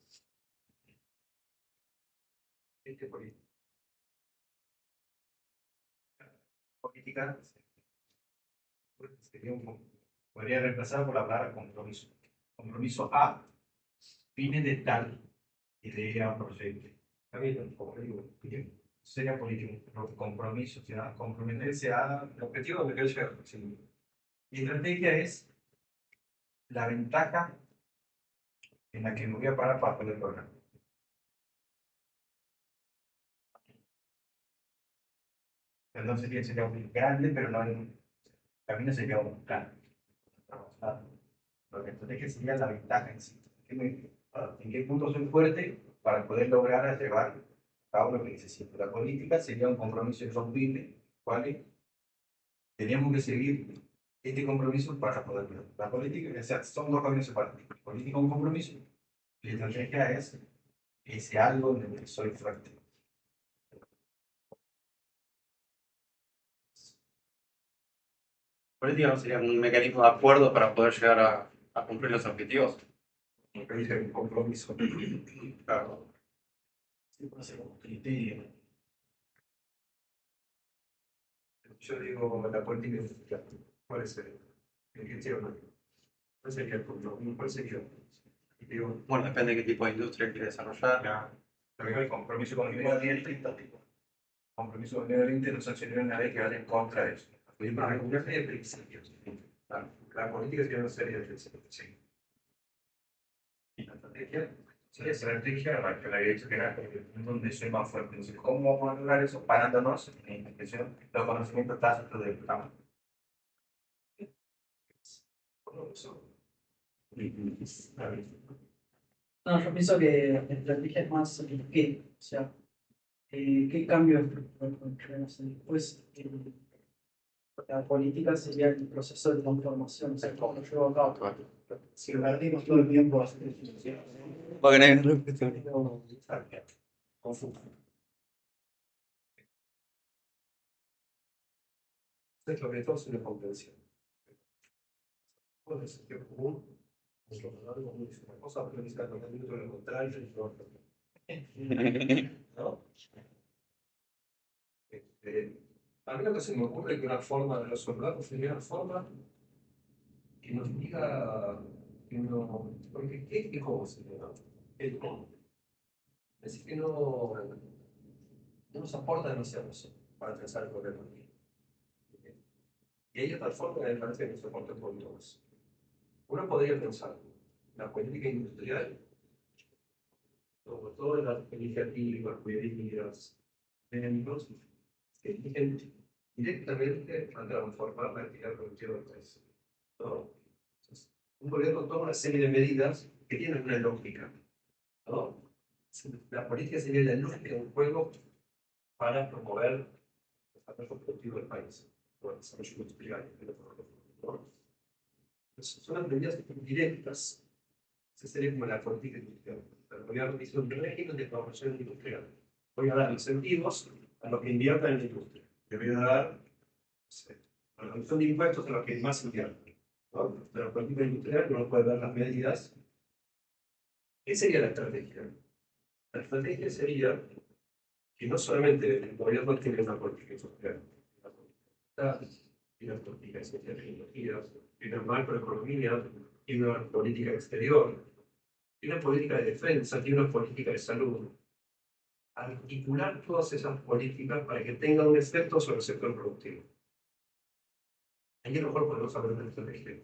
Este política. Política sería podría reemplazar por la palabra compromiso. Compromiso a fines de tal idea o proyecto. También, como digo, sería político, pero compromiso, o sea, comprometerse a el objetivo donde quiero llegar. Sí. Y estrategia es la ventaja en la que me voy a parar para poder lograr. Entonces sería un grande, pero no hay un camino, sería un plan. Lo que estrategia sería la ventaja en sí. ¿En qué punto soy fuerte para poder lograr llevar a cabo lo que necesito? La política sería un compromiso irrompible, ¿vale? Teníamos que seguir este compromiso para poder lograr. La política, o sea, son dos caminos separados. Política es un compromiso y la estrategia es ese algo en el que soy fuerte. Política no sería un mecanismo de acuerdo para poder llegar a cumplir los objetivos. Lo que dice un compromiso. Claro. Sí, puede ser un criterio. Yo digo, la política es ¿cuál es el criterio? ¿Cuál sería el compromiso? ¿Cuál sería el criterio? Bueno, depende de qué tipo de industria quiere desarrollar. También hay compromiso con el medio ambiente. Compromiso con el medio ambiente no sancionaría una ley que vaya en contra de eso. Una serie de principios. La política sería una serie de principios. Sí. Y la estrategia. Sí, la estrategia, la que había dicho que era donde soy más fuerte. Entonces, ¿cómo vamos a lograr eso? Parándonos en la investigación de los conocimientos tácitos del programa. No, yo pienso que la estrategia es más el qué, o sea, qué cambio estructural quieren hacer después. La política sería el proceso de transformación, o sea, cómo lo llevo a cabo. Si perdimos todo el tiempo haciendo instituciones, Confuso. Entonces, lo que todo es una comprensión. Todo es sentido común. Nuestro modelo dice una cosa, pero dice totalmente lo contrario y todo lo ¿no? A mí lo que se me ocurre es que una forma de resolverlo sería una forma que nos diga que no. Porque ¿qué y cómo sería? El cómo. Es decir, que no nos aporta demasiado eso para pensar el problema. Y hay otra forma que me parece que nos aporta un poquito más. Uno podría pensar la política industrial, como todas las iniciativas, medidas, eventos que dirigen directamente a transformar la actividad productiva del país. ¿No? Entonces, un gobierno toma una serie de medidas que tienen una lógica. ¿No? La política sería la lógica de un juego para promover el desarrollo productivo del país, o el desarrollo industrial. ¿No? Son las medidas directas. Esa sería como la política industrial. El gobierno dice un régimen de promoción industrial. Voy a dar incentivos a los que inviertan en la industria. Le voy a dar la reducción de impuestos a los que más invierten. ¿No? De la política industrial uno puede ver las medidas. ¿Qué sería la estrategia? La estrategia sería que no solamente el gobierno tiene una política industrial, tiene una política de ciencia y tecnologías, tiene una macroeconomía, tiene una política exterior, tiene una política de defensa, tiene una política de salud. Articular todas esas políticas para que tengan un efecto sobre el sector productivo. Ahí a lo mejor podemos hablar de estrategia.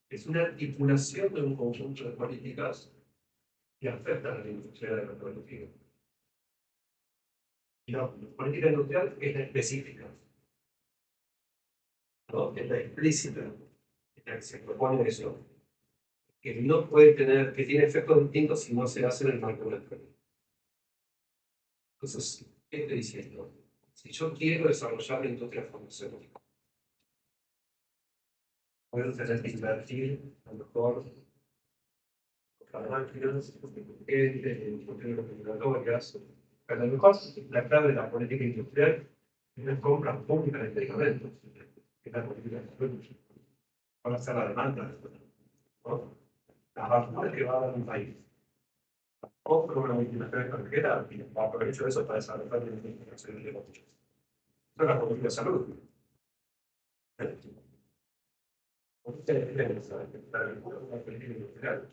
Es una articulación de un conjunto de políticas que afectan a la industria de la productiva. Y la política industrial es la específica, ¿no? Es la explícita, es la que se propone eso, que no puede tener, que tiene efectos distintos si no se hace en el marco de la estrategia. Entonces, ¿qué estoy diciendo? Si yo quiero desarrollar la industria farmacéutica, puedo tener que invertir a lo mejor las máquinas, en cuestiones regulatorias, pero a lo mejor la clave de la política industrial es la compra pública de medicamentos, que es la política de salud, para hacer la demanda, ¿no? Las vacunas que va a dar un país. Compra una multinacional extranjera y aprovecho eso para desarrollar la investigación de negocios. Eso es la política de salud. Ustedes saben que para una política industrial,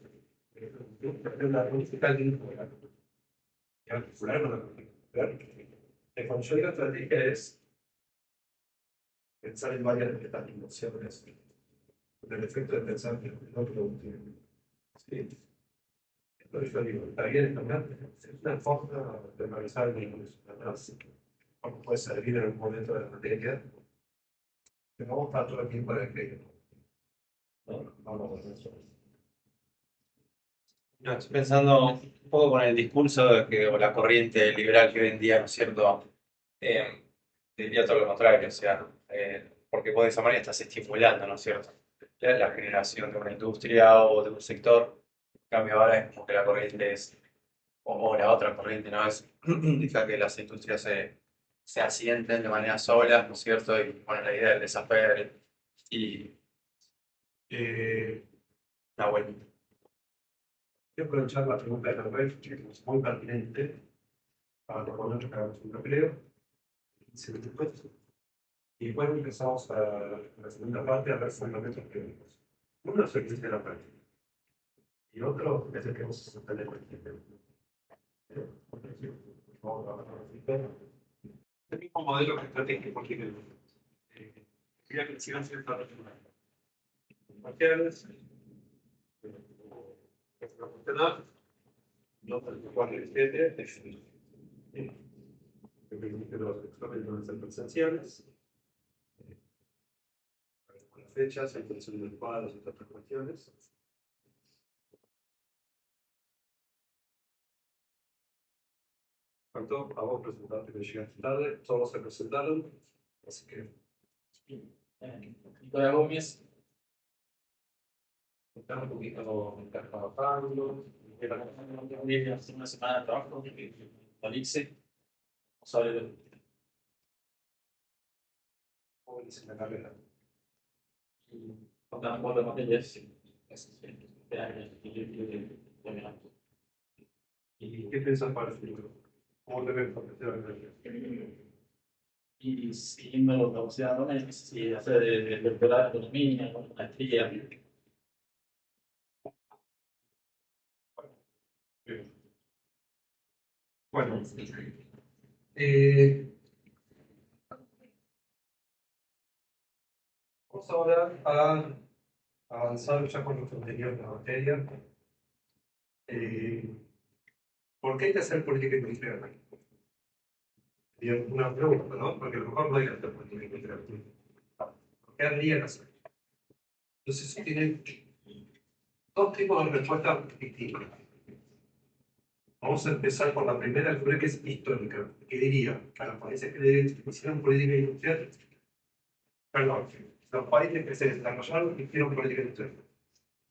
la política industrial, y articular con la política industrial. Cuando yo digo estrategia es pensar en varias de estas dimensiones del efecto de pensar en lo productivo. Sí. Entonces yo digo, está bien, es una forma de realizar el negocio. Como puede servir en un momento de la materia, que no vamos a estar todo el tiempo de crédito. No, vamos a ver eso. No, estoy pensando un poco con el discurso de que, o la corriente liberal que hoy en día, ¿no es cierto? Diría todo lo contrario, o sea, porque vos de esa manera estás estimulando, ¿no es cierto? La generación de una industria o de un sector. En cambio, ahora es como que la corriente es, o la otra corriente, ¿no? Es indica que las industrias se asienten de manera sola, ¿no es cierto? Y ponen la idea del desapego y la vuelta. Quiero aprovechar la pregunta de la red, que es muy pertinente, para proponer que hagamos un empleo. Y después empezamos a la segunda parte a ver fundamentos teóricos. Uno es el que dice la práctica. Y otro es el que vamos a sostener el mismo modelo que estratégico tiene la creciente cierta materiales, proporcional, no tal cual el 7, que permite que los exámenes van a ser presenciales, con las fechas, la impresión de cuadros y otras cuestiones. Faltó a vos presentarte que llegaste tarde, todos se presentaron, así que Nicolás Gómez, está un poquito trabajando, hace una semana de trabajo con ICE, vamos a ver ¿Cómo dice la carrera? y contamos con los materiales ¿Y qué piensas para el futuro? ¿Cómo te ves para el futuro? y siguiendo la Universidad de Gómez y hacer el doctorado en economía, maestría. Bueno, eh, vamos ahora a avanzar ya con los contenidos de la materia. ¿Por qué hay que hacer política industrial? Y una pregunta, ¿no? Porque a lo mejor no hay que hacer política industrial. ¿Por qué habría que hacer? Entonces, se tienen dos tipos de respuestas distintas. Vamos a empezar por la primera lectura, que es histórica, que diría a los países que hicieron política industrial, perdón, los países que se desarrollaron hicieron política industrial.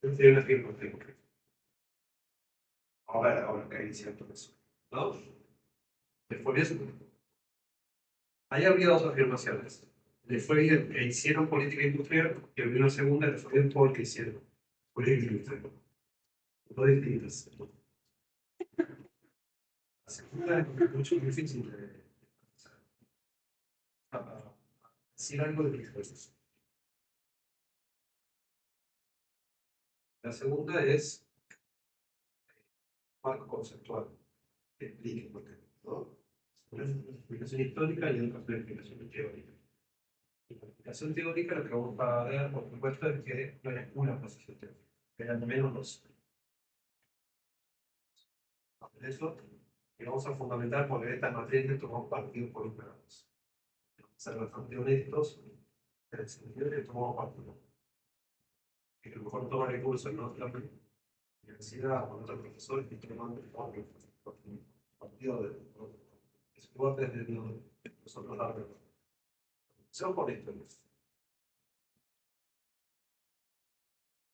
Ese sería un ejemplo de ahora que hay cierto eso. ¿No? Después, ahí habría dos afirmaciones. Le fue bien que hicieron política industrial y habría una segunda, le fue bien porque hicieron política industrial. Dos distintas. La segunda es mucho más difícil de decir algo de discursos. La segunda es marco conceptual, que explique por qué, ¿no? Una es una explicación histórica y otra es una explicación teórica. Y la explicación teórica lo que vamos a ver, por supuesto, es que no hay una posición teórica, que hay al menos dos. Por eso, y vamos a fundamentar porque estas materias tomamos partido por un lado. Ser bastante honestos en el sentido de que tomamos partido. Que a lo mejor toma recursos en otra universidad o en otros profesores que toman partido de su parte de nosotros la verdad. Seamos honestos.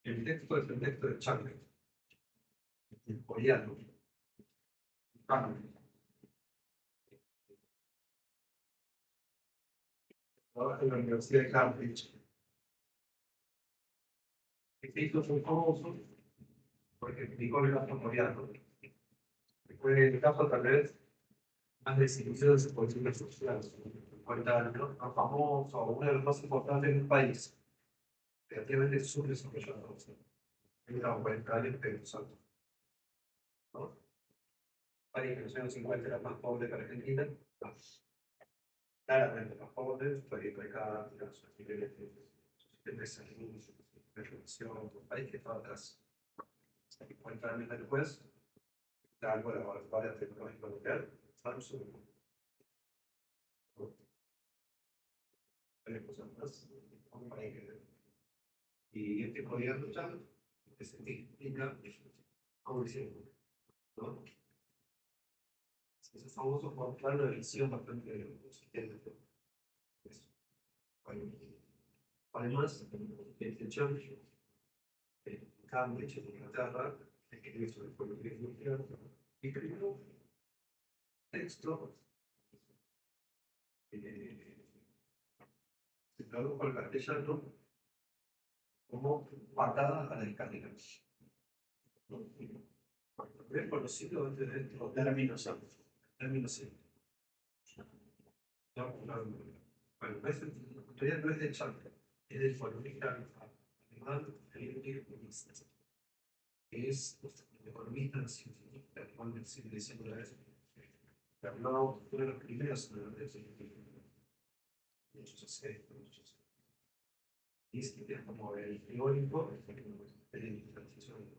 El texto es el texto de Chang, el coreano. Trabaja en la Universidad de Cambridge. Este hizo muy famoso porque explicó el caso coreano. Fue el caso tal vez más desilusión de políticas sociales. Cuenta el más famoso, uno de los más importantes del país, relativamente subdesarrollado. Era 40 años de los altos. ¿No? País que en los años 50 era más pobre que Argentina, claramente más pobre, todavía precada, sus niveles de salud, de relación, un país que estaba atrás. 50 años después, da algo de la vanguardia tecnológica nuclear, Samsung. Varias cosas más, un país que. Y este coreano ya, que se explica cómo hicieron, ¿no? Es famoso por dar una visión bastante consistente de eso. Además, este Churchill, en Cambridge, en Inglaterra, escribió sobre política industrial y escribió texto se tradujo al castellano como patada a la escalera. Es conocido antes de estos términos. Bueno, todavía no es de Chang, es del economista alemán Friedrich List, que es el economista nacionalista alemán del siglo XIX. Pero uno de los primeros en el siglo XIX. Dice que es como el teórico de la industrialización.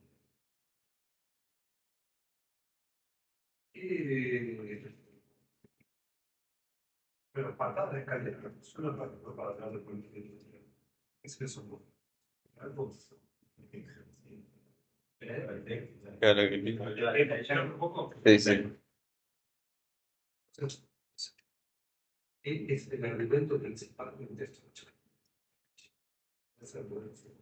Pero patada de escalera, solo para hablar de política industrial. Es eso. Algo. Sí, sí. Es el argumento principal del texto. hacer producción.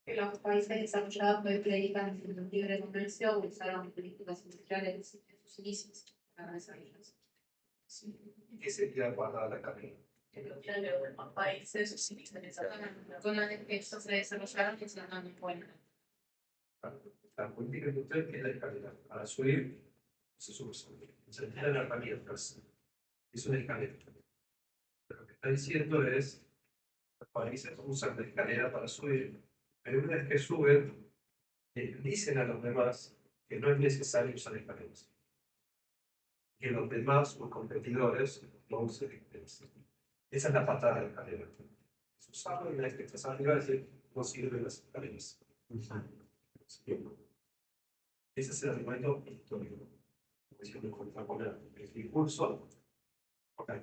Que los países desarrollados que predican el libre comercio usaron políticas industriales en sus inicios para desarrollarse. ¿Qué sería para la cadena? Pero claro, los países utilizan esa Una vez que estos se desarrollaron, eso no es bueno. La política industrial es la escalera. Para subir, se sube. Se tiran herramientas. Es una escalera. Lo que está diciendo es, los países usan la escalera para subir, pero una vez que suben, dicen a los demás que no es necesario usar escaleras. Que los demás, los competidores, no usen escaleras. Esa es la patada de la escalera. Es usarlo y una vez que estás arriba, decir, no sirven las escaleras. Ese es el argumento histórico. Como diciendo, con el discurso, lo que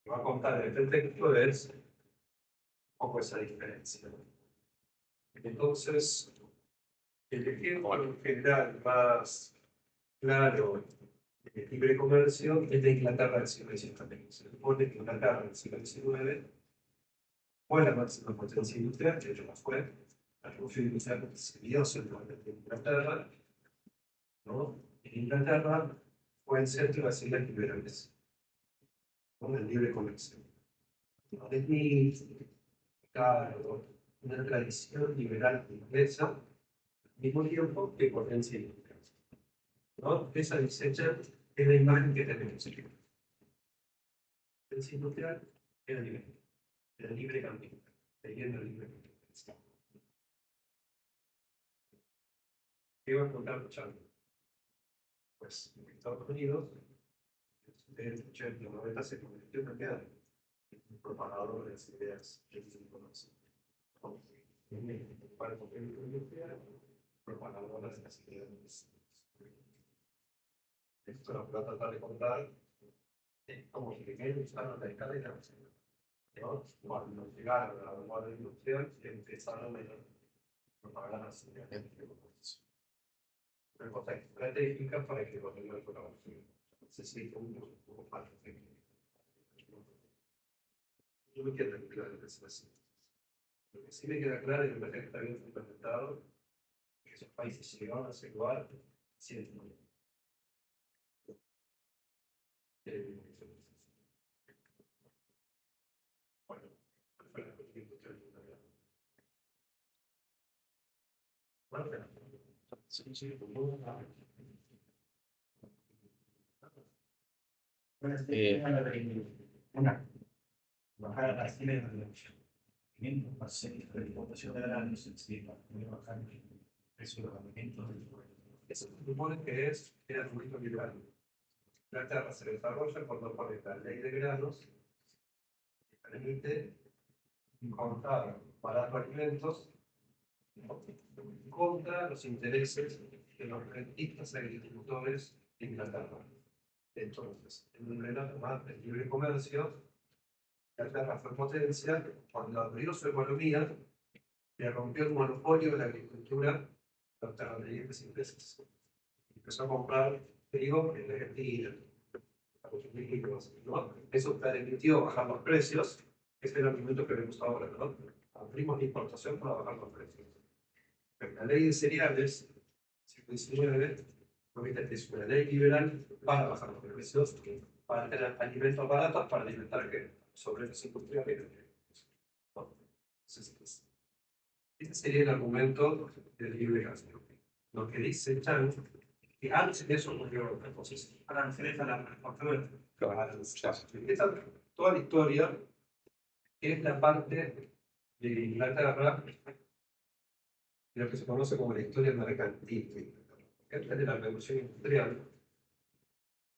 va a contar el texto es un poco esa diferencia. Entonces, el ejemplo general más claro de libre comercio es de Inglaterra del siglo XIX. Se supone que Inglaterra del siglo XIX fue la máxima potencia industrial, de hecho la fue. La revolución industrial se dio centralmente en Inglaterra, ¿no? En Inglaterra fue el centro de las ideas liberales, ¿no? Del libre comercio. ¿No? De Smith, Ricardo, una tradición liberal inglesa, al mismo tiempo que potencia industrial. ¿No? Esa diseña es la imagen que tenemos aquí. Potencia industrial era libre cambio, leyendo libre cambio. ¿Qué va a contar Charlie? Pues en Estados Unidos, en los 80 y 90 se convirtió en un propagador de las ideas que se conocen. Para el papel industrial, propagador de las ideas. Esto lo voy a tratar de contar como si que usaron la escalera, ¿no? Cuando llegaron a la vanguardia industrial, empezaron a propagar las ideas de una cosa estratégica para que los demás fueran necesita un poco más de yo me queda claro que es así. Lo que sí me queda claro y me parece que está bien fundamentado es que esos países llegaron a ese lugar siendo bueno, fue la política industrial. Bueno, una, bajar la escalera de la alimentos, hacer la exportación de granos, bajar el precio de los alimentos. Eso se supone que es el argumento liberal. La tierra se desarrolla cuando pone la ley de granos que permite comprar baratos alimentos contra los intereses de los rentistas agricultores de Inglaterra. Entonces, en un relato más del libre comercio, Inglaterra fue potencia cuando abrió su economía y rompió el monopolio de la agricultura de los terratenientes ingleses. Empezó a comprar trigo en Argentina, Estados Unidos, ¿no? Eso permitió bajar los precios. Ese es el argumento que vemos ahora, ¿no? Abrimos la importación para bajar los precios. Pero la ley de cereales, siglo XIX, es una ley liberal para bajar los precios, para tener alimentos baratos, para alimentar sobre los industriales. ¿No? Entonces, ese sería el argumento del libre comercio. Lo que dice Chan, que antes de eso ocurrió, entonces, para referencia a la manufactura, toda la historia es la parte de Inglaterra de lo que se conoce como la historia mercantil. Antes de la revolución industrial,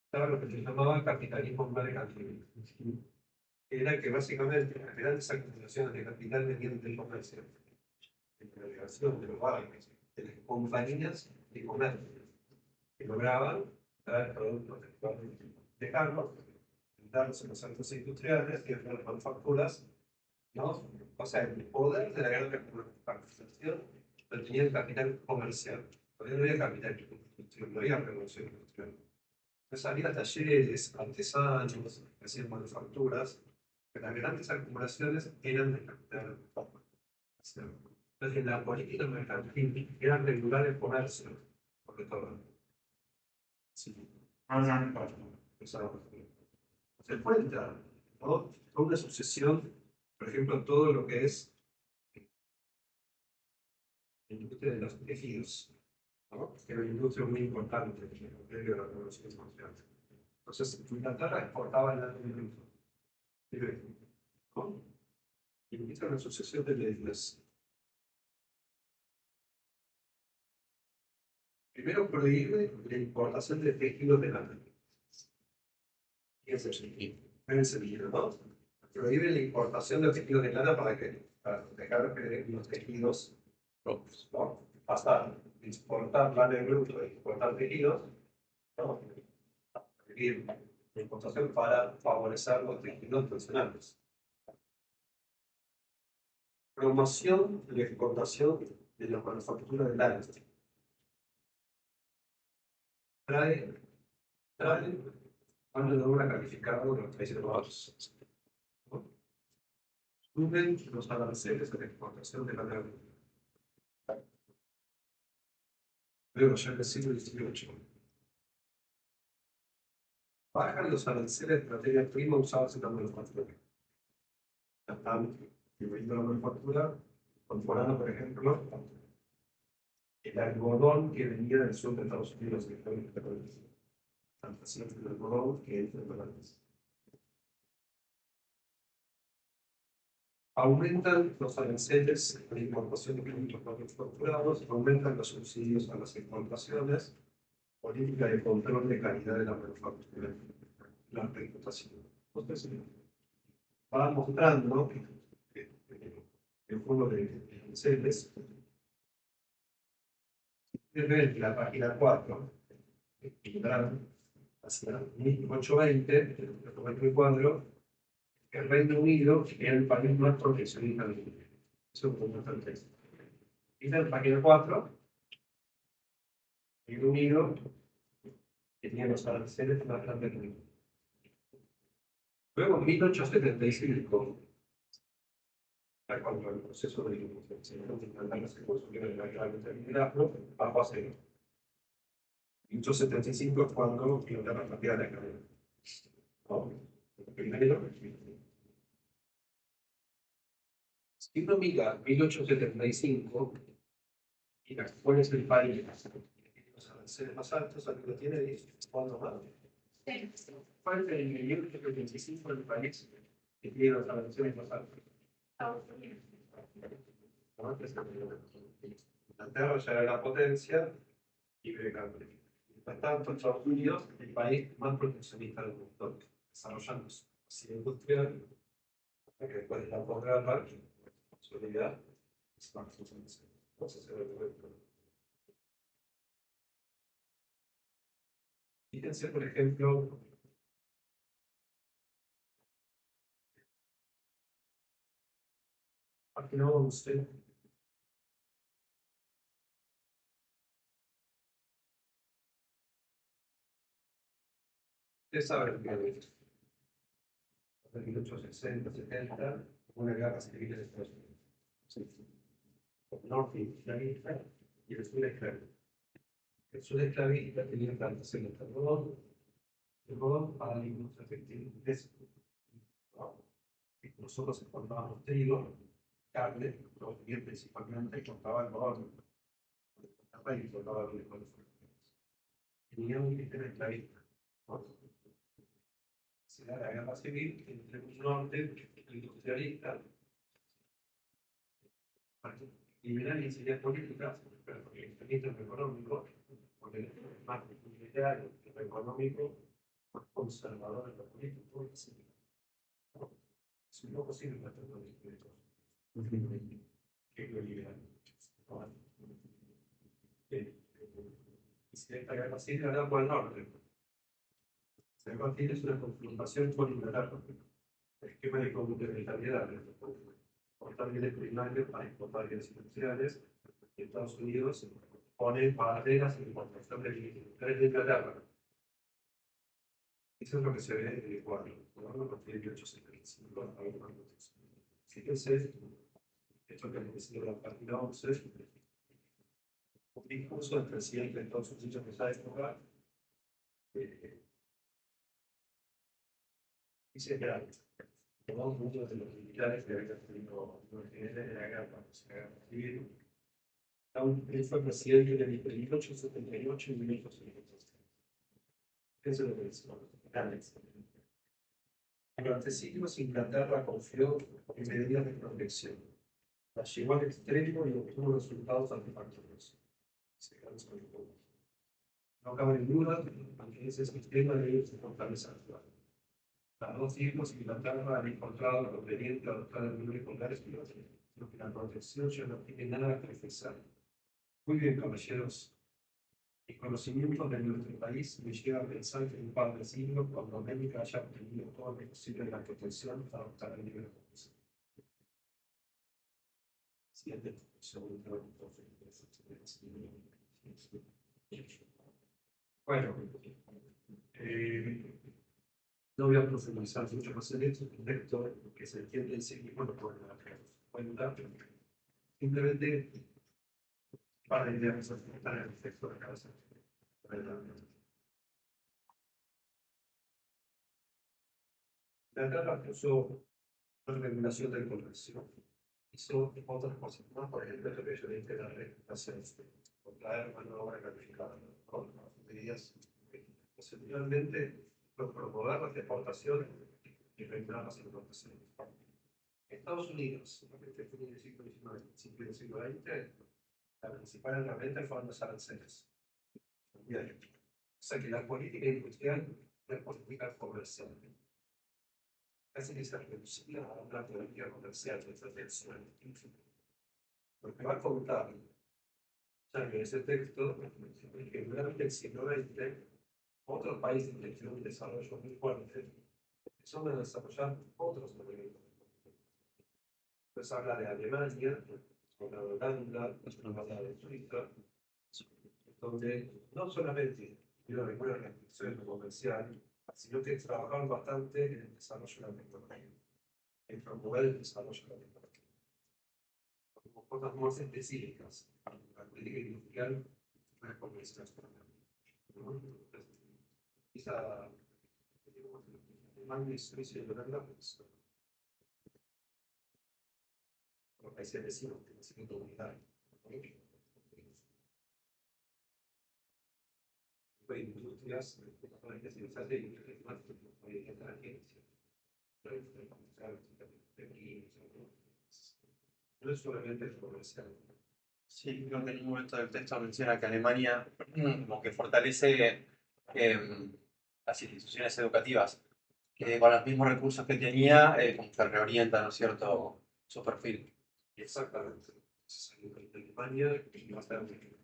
estaba lo que se llamaba capitalismo mercantil. Era que básicamente las grandes acumulaciones de capital venían del comercio, de la navegación, de los barcos, de las compañías de comercio, que lograban traer productos de cargo, darlos en los centros industriales y en las manufacturas, ¿no? O sea, el poder de la gran capitalización lo tenía el capital comercial. Todavía no había capital industrial, no había revolución industrial. Entonces había talleres, artesanos, que hacían manufacturas, Las grandes acumulaciones eran de capital. Entonces, en la política mercantil eran regulares ponerse, sobre todo. Sí. O sea, se encuentra, ¿no? Toda una sucesión, por ejemplo, en todo lo que es la industria de los tejidos, ¿no? Que era una industria muy importante de la Revolución Industrial. Entonces, Inglaterra exportaba el alimento, ¿no? Y empieza una sucesión de leyes. Primero prohíbe la importación de tejidos de lana. Y ese es el sentido, ¿no? Prohíbe la importación de tejidos de lana para que, para dejar que los tejidos propios, ¿no? Hasta exportar lana en bruto y exportar tejidos, ¿no? Prohibir la importación para favorecer los tejidos nacionales. Promoción de la exportación de la manufactura de lana. Trae mano de obra calificada de los países bajos. Suben los aranceles de la exportación de la lana. Luego, ya en el siglo XVIII, bajan los aranceles de materia prima usados en la manufactura. Están dividiendo la manufactura, comparando, por ejemplo, el algodón que venía del sur de Estados Unidos, que fue el plantación del algodón que entra en la país. Aumentan los aranceles de importación de productos manufacturados, aumentan los subsidios a las exportaciones, política de control de calidad de la manufactura, la reputación. Entonces, va mostrando, ¿no? El juego de aranceles. Desde la página 4, hacia 1820, el cuadro, el Reino Unido era el país más proteccionista del mundo. Eso es como está el texto. Y en la página 4, el Reino Unido tenía los aranceles más grandes del mundo. Luego, en 1875, cuando el proceso de industrialización de las construcciones era realmente liderazgo, bajó a cero. 1875 es cuando Inglaterra cambió la economía. Primero, si uno mira 1875, y cuál es el país que tiene los aranceles más altos, el que lo tiene es cuando más. ¿Cuál es el 1875 el país que tiene los aranceles más altos? Inglaterra ya era la potencia y cambio. Por tanto, Estados Unidos es el país más proteccionista del mundo, desarrollando su capacidad industrial, hasta que después de la posguerra, solidaridad, es más funciones. Entonces, se ve el fíjense, por ejemplo, página 11. Ustedes saben que en 1860, 70, una guerra civil en Estados Unidos. El norte esclavista y el sur esclavista. El sur esclavista tenía plantaciones de algodón para la industria textil. Nosotros exportábamos trigo, carne, bien principalmente, exportaba algodón. Y exportaba los tenía un sistema esclavista. Se da la guerra civil entre un norte industrialista, liberal y enseñar políticas, pero porque el extremismo económico, porque el más liberal y económico, más conservador de lo político, es un poco posible para todos los políticos. Que es lo liberal. Y si esta guerra civil la da por el norte. Se contiene es una confrontación con Inglaterra. El esquema de complementariedad de exportar bienes primarios para exportar bienes industriales. Y Estados Unidos pone barreras en la importación de bienes industriales de Inglaterra. Eso es lo que se ve en el cuadro, ¿no? A partir de 1875 a la protección. Fíjense, esto que hemos visto en la página 11, un discurso del presidente de Estados Unidos de esa época, dice que tomamos muchos de los militares que habían tenido los generales de la guerra, cuando se la guerra civil. Él fue presidente de 1878 y 1876. Eso es lo que dice. Durante siglos Inglaterra confió en medidas de protección. Las llevó al extremo y obtuvo resultados satisfactorios. No cabe duda que ese sistema de su fortaleza actual. Las dos siglos Inglaterra han encontrado conveniente adoptar el nivel con la respiración, lo que la protección ya no tiene nada que ofrecer. Muy bien, caballeros. El conocimiento de nuestro país me lleva a pensar que en un par de siglos, cuando América haya obtenido todo lo posible de la protección, para adoptar el nivel de protección. Siguiente. Bueno, no voy a profundizar mucho más en esto, el texto que se entiende en sí mismo no puede dar cuenta. Simplemente para ideas están en el texto de casa. La Inglaterra puso la regulación del comercio. Hizo otras cosas más, por ejemplo, lo que yo dije de la regulación, contraer mano de obra calificada, con medidas. Posteriormente, promover las exportaciones y regular las importaciones. Estados Unidos, en fin del siglo XIX, principio del siglo XX, la principal herramienta fueron los aranceles. Bien. O sea que la política industrial no es política comercial. Casi que se reducía a una política comercial de protección. Lo que va a contar, ya en ese texto, es que durante el siglo XX, otros países que tienen un desarrollo muy fuerte son de desarrollar otros elementos. Pues habla de Alemania, habla de Holanda, habla de Suiza, donde no solamente tiene algunas restricciones comerciales, sino que trabajaron bastante en el desarrollo de la tecnología, en promover el desarrollo de la tecnología. Como cosas más específicas, la política industrial no es comercial. Quizá Alemania, Suiza y Holanda, pues, los países vecinos que necesitan comunidad. Industrias, no es solamente el comercial. Sí, creo que en un momento del texto menciona que Alemania como que fortalece las instituciones educativas, que con los mismos recursos que tenía, como que reorienta, ¿no es cierto?, su perfil. Exactamente. Alemania y bastante.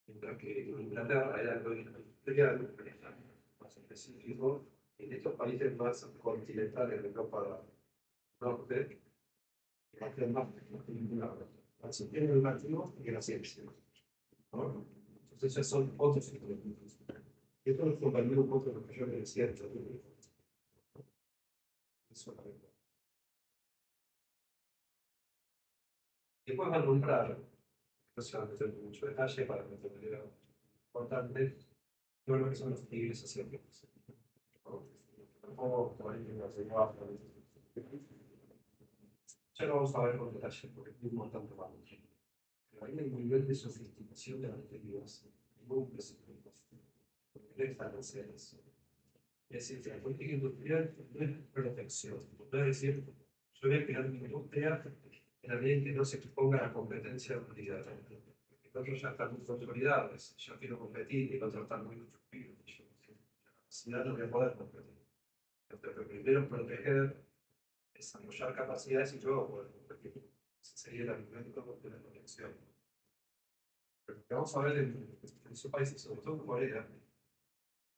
Mientras que en Inglaterra era algo industrial, más específico, en estos países más continentales de Europa Norte, hacen más vinculados al sistema educativo y a la ciencia. ¿No? Entonces ya son otros instrumentos. Y esto nos acompañó un poco lo que yo le decía antes. Eso es la verdad. Después va a nombrar, no se va a meter en mucho detalle para que de manera importante, todo lo que son los niveles asiáticos. Ya lo vamos a ver con detalle, porque es muy importante para nosotros. Pero hay un nivel de sofisticación de las teorías muy impresionante. Porque no están haciendo. Es decir, que la política industrial no es protección. No es decir, yo voy a crear mi industria en la medida en que no se exponga a la competencia de unidad. Porque otros ya están muy consolidados. Yo quiero competir y otros están muy construidos. Si no, no voy a poder competir. Entonces, primero proteger, desarrollar capacidades y luego poder competir. Ese sería el argumento de la protección. Pero lo que vamos a ver en esos países, sobre todo en Corea,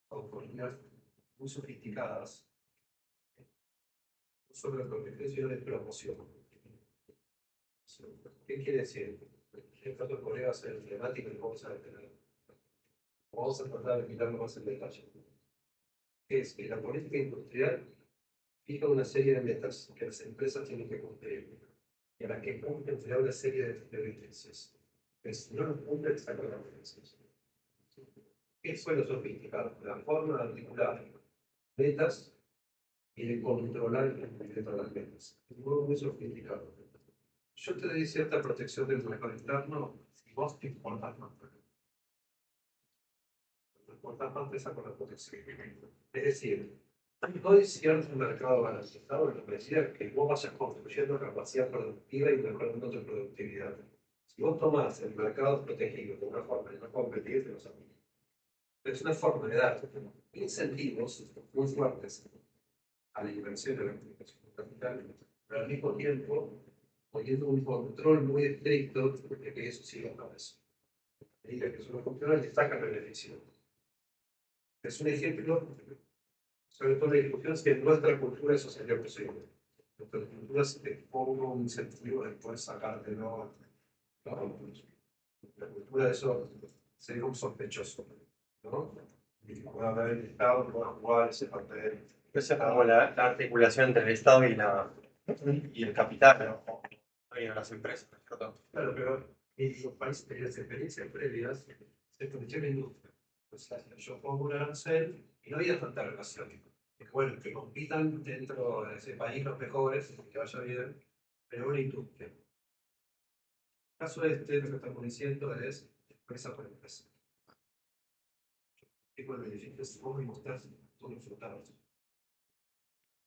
son políticas muy sofisticadas, no solo de protección, sino de promoción. ¿Qué quiere decir? El caso de Corea va a ser emblemático y vamos a detener. Vamos a tratar de mirarlo más en detalle. es que la política industrial fija una serie de metas que las empresas tienen que cumplir y a las que cumplen se da una serie de licencias. Si no lo cumplen, sacan las licencias. ¿Qué fue lo sofisticado? La forma de articular metas y de controlar el cumplimiento de las metas. Es muy sofisticado. Yo te doy cierta protección del mercado interno si vos te importás más. Te importás más esa con la protección. Es decir, doy cierto mercado garantizado en la medida que vos vayas construyendo capacidad productiva y mejorando tu productividad. Si vos tomás el mercado protegido de una forma de no competir, te lo sabes. Es una forma de dar incentivos muy fuertes a la inversión de la comunicación capital, pero al mismo tiempo poniendo un control muy estricto de que eso siga para eso. A medida que eso no funciona, le sacan beneficio. Es un ejemplo, sobre todo la discusión, si en nuestra cultura eso sería posible. En nuestra cultura se te ponga un incentivo de poder sacártelo. La cultura de eso sería un sospechoso, ¿no? Y que pueda haber el Estado, pueda jugar ese papel. Esa es como la articulación entre el Estado y el capital, ¿no? Y las empresas, ¿cierto? Claro, pero en los países de las experiencias previas se estableció la industria. O sea, yo pongo un arancel y no había tanta relación. Es que, bueno, que compitan dentro de ese país los mejores, que vaya bien, pero una industria. En el caso este, lo que estamos diciendo es empresa por empresa. ¿Qué tipo de beneficios vos me mostrás tus resultados?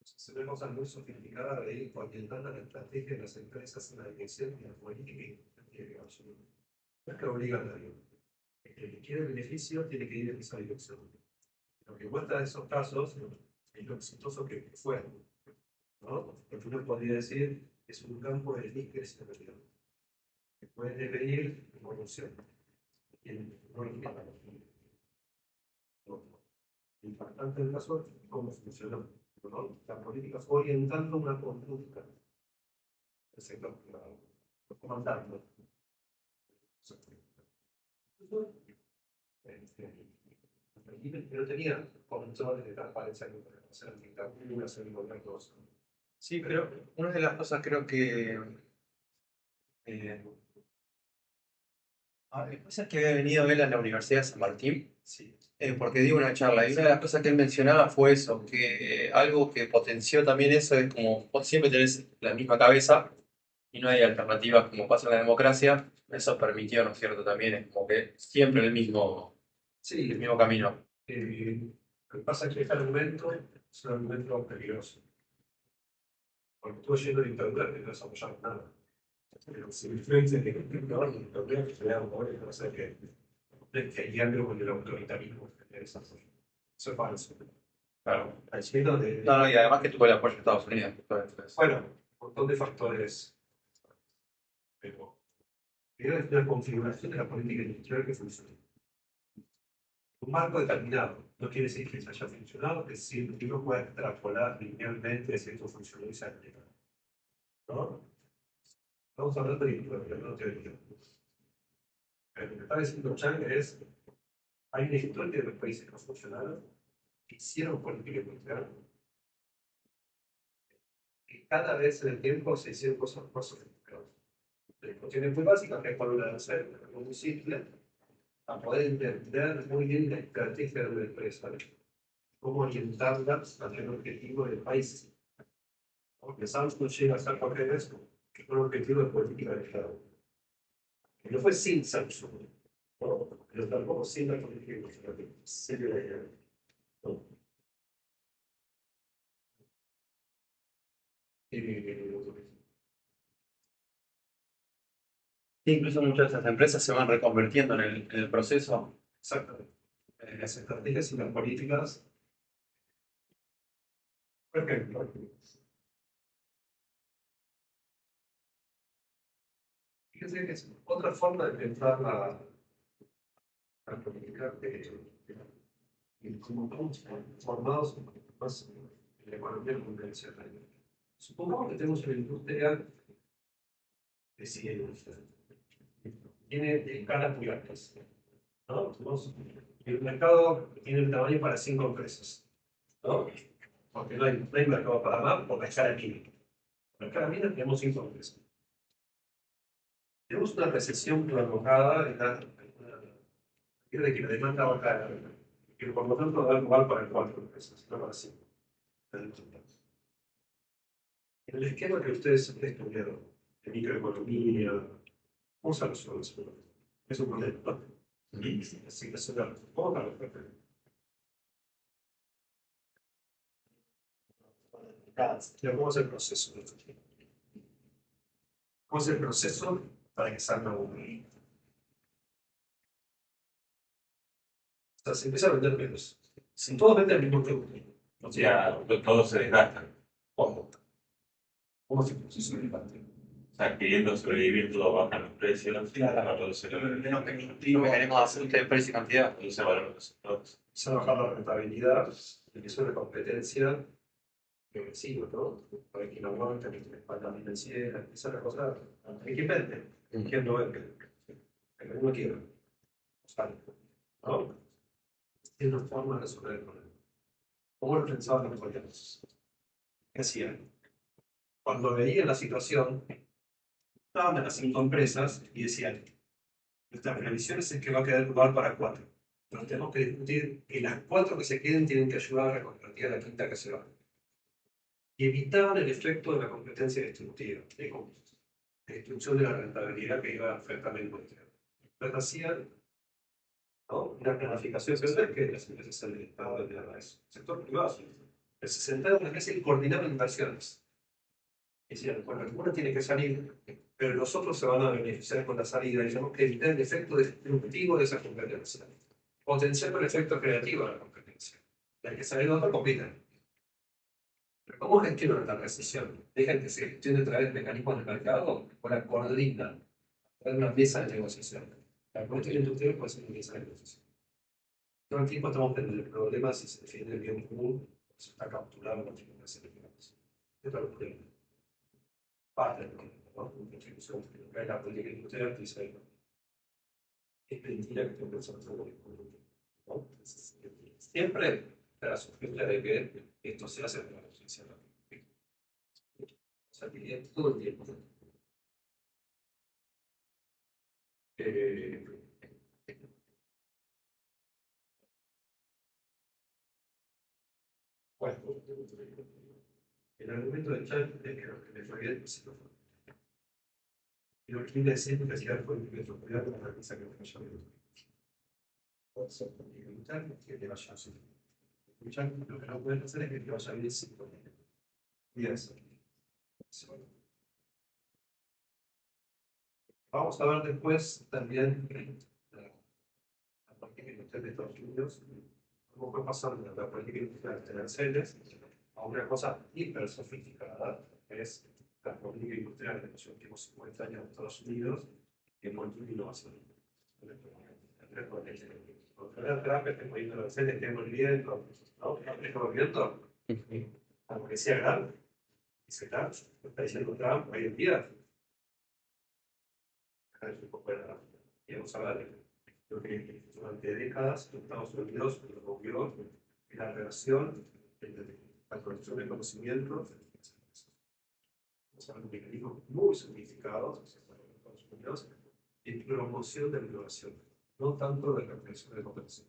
Es una cosa muy sofisticada de ir orientando la estrategia de las empresas en la dirección de la política industrial. No es que obliga a nadie. El que quiere beneficio tiene que ir en esa dirección. Lo que muestra de esos casos es lo exitoso que fueron, ¿no? Lo que uno podría decir es un campo de discrecionalidad que puede devenir evolución. Y no lo importante del caso es cómo funcionó, ¿no? La política fue orientando una conducta del sector privado, comandando. Que no tenía controles de transparencia que hacer dictaduras, hacer gobiernos. Sí, pero una de las cosas creo que cosas que había venido él a la Universidad de San Martín, Sí. Porque dio una charla y una de las cosas que él mencionaba fue eso, que algo que potenció también eso es como vos siempre tenés la misma cabeza y no hay alternativas como pasa en la democracia, eso permitió, ¿no es cierto? También es como que siempre Sí, el mismo camino. lo que pasa es que este argumento es un argumento peligroso. Porque estuvo yendo de dictadura que no desarrollaron nada. Pero si me influencia de dictadura, que se vean poderes para hacer que hay algo con el autoritarismo. Eso es falso. Claro, al cielo de. No, y además que tuvo el apoyo de Estados Unidos. Bueno, un montón de factores. Pero primero es una configuración de la política industrial que funciona. Un marco determinado. No quiere decir que eso haya funcionado, que sí, uno puede extrapolar linealmente si esto funcionó y se aplica. ¿No? Estamos hablando de historia, no teoría. Pero lo que está diciendo Chang es: hay una historia de los países que no funcionaron, que hicieron política industrial, que cada vez en el tiempo se hicieron cosas más sofisticadas. Hay cuestiones muy básicas que es poner a hacer, muy simple, a poder entender muy bien la estrategia de una empresa, cómo orientarla hacia el objetivo del país. Porque Samsung llega a ser cualquier eso, que fue un objetivo de política de Estado. Que no fue sin Samsung, ¿no? Pero tampoco sin la política industrial. Sería la idea, ¿no? Incluso muchas de esas empresas se van reconvirtiendo en el proceso. Exactamente. Las estrategias y las políticas. Por ejemplo, fíjense que es otra forma de pensar la política de cómo estamos formados más en la economía convencional. Supongamos que tenemos una industria de 100 tiene escalas muy altas, ¿no? El mercado tiene el tamaño para 5 empresas, ¿no? Porque no hay mercado para más por la escala química. Por la escala mínima tenemos 5 empresas. Tenemos una recesión prolongada en la de que la demanda va a caer, que por lo tanto da lugar para 4 empresas, no para 5. En el esquema que ustedes estudiaron, de microeconomía, ¿cómo se resuelve ese problema? Es un problema, ¿no? Así que se da. ¿Cómo se resuelve? ¿Cómo es el proceso? ¿Cómo es el proceso para que salga un? O sea, se empieza a vender menos. Si todos venden el mismo producto, O sea, todo se desgasta. ¿cómo? ¿Cómo es el proceso de desgaste? O sea, queriendo sobrevivir, todo baja los precios. Claro. Todo se lo Menos que un mecanismo de ajuste de precio y cantidad. todo se valora los resultados. Se va a bajar la rentabilidad, empieza una competencia progresiva, ¿no? Para quien aguanta, que tiene espalda financiera, empieza la cosa. Hay que vender. ¿Quién no vende? El que uno quiere. O sea, ¿no? Tiene una forma de resolver el problema. ¿Cómo lo pensaban los coreanos? ¿Qué hacían? Cuando veían la situación, estaban en las 5 empresas y decían: nuestras previsiones es que va a quedar lugar para 4. Pero tenemos que discutir que las 4 que se queden tienen que ayudar a reconvertir a la quinta que se va. Y evitaban el efecto de la competencia distributiva, de destrucción de la rentabilidad que iba a afectar la industria. Entonces hacían, ¿no?, una planificación, pero no es que las empresas del Estado de nada eso, el sector privado. Se sentaron en la mesa y coordinaban inversiones. Decían: bueno, alguna tiene que salir, pero los otros se van a beneficiar con la salida, y tenemos que evitar el efecto destructivo de esa competencia. Potenciando el efecto creativo de la competencia. La que sale otro compiten. Pero ¿cómo gestionan la recesión? ¿Dejan que se gestione a través de mecanismos de mercado o la coordinan a través de una mesa de negociación? La política industrial puede ser una mesa de negociación. Todo el tiempo estamos en el problema si se defiende el bien común o se está capturado con las elecciones. Es otro problema. Parte del problema, ¿no? Una contribución que cae la política industrial, dice: es mentira que estoy pensando en el bien común, ¿no? Entonces, siempre la sospecha de que esto se hace para la justicia. O sea, diría todo el tiempo. Bueno, el argumento de Chan es que lo que le fue bien se lo fue. Y lo que quiere decir que hacía fue que le fue cuidado con la risa que fue yo. Puede ser evitar que le vaya así. Escuchan, lo que no pueden hacer es que le vaya bien sin poner. Y eso. Vamos a ver después también la política industrial de Estados Unidos, cómo fue pasando de la política industrial de aranceles a una cosa hiper sofisticada, que es la política industrial de los últimos 50 años de Estados Unidos, que contiene innovación. Otra vez que estoy poniendo aranceles, estoy volviendo, ¿no? ¿Estoy volviendo? Algo que sea grande. Dice Trump, está diciendo Trump hoy en día. Y vamos a ver lo que durante décadas Estados Unidos promovió la relación entre la producción de conocimiento son mecanismos muy sofisticados en Estados Unidos y promoción de la innovación, no tanto de la creación de comercio.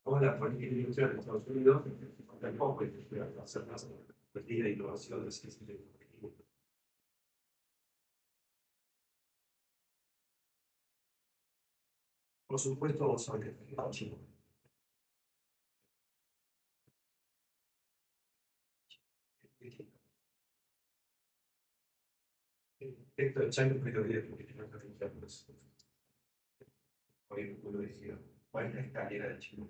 Como la política industrial de Estados Unidos tampoco es hacer más política de innovación de ciencia y tecnología. Por supuesto, vamos a ver que el efecto de Chang me lo diría porque tiene una cantidad de cosas. Hoy uno decía: ¿cuál es la escalera de Chile?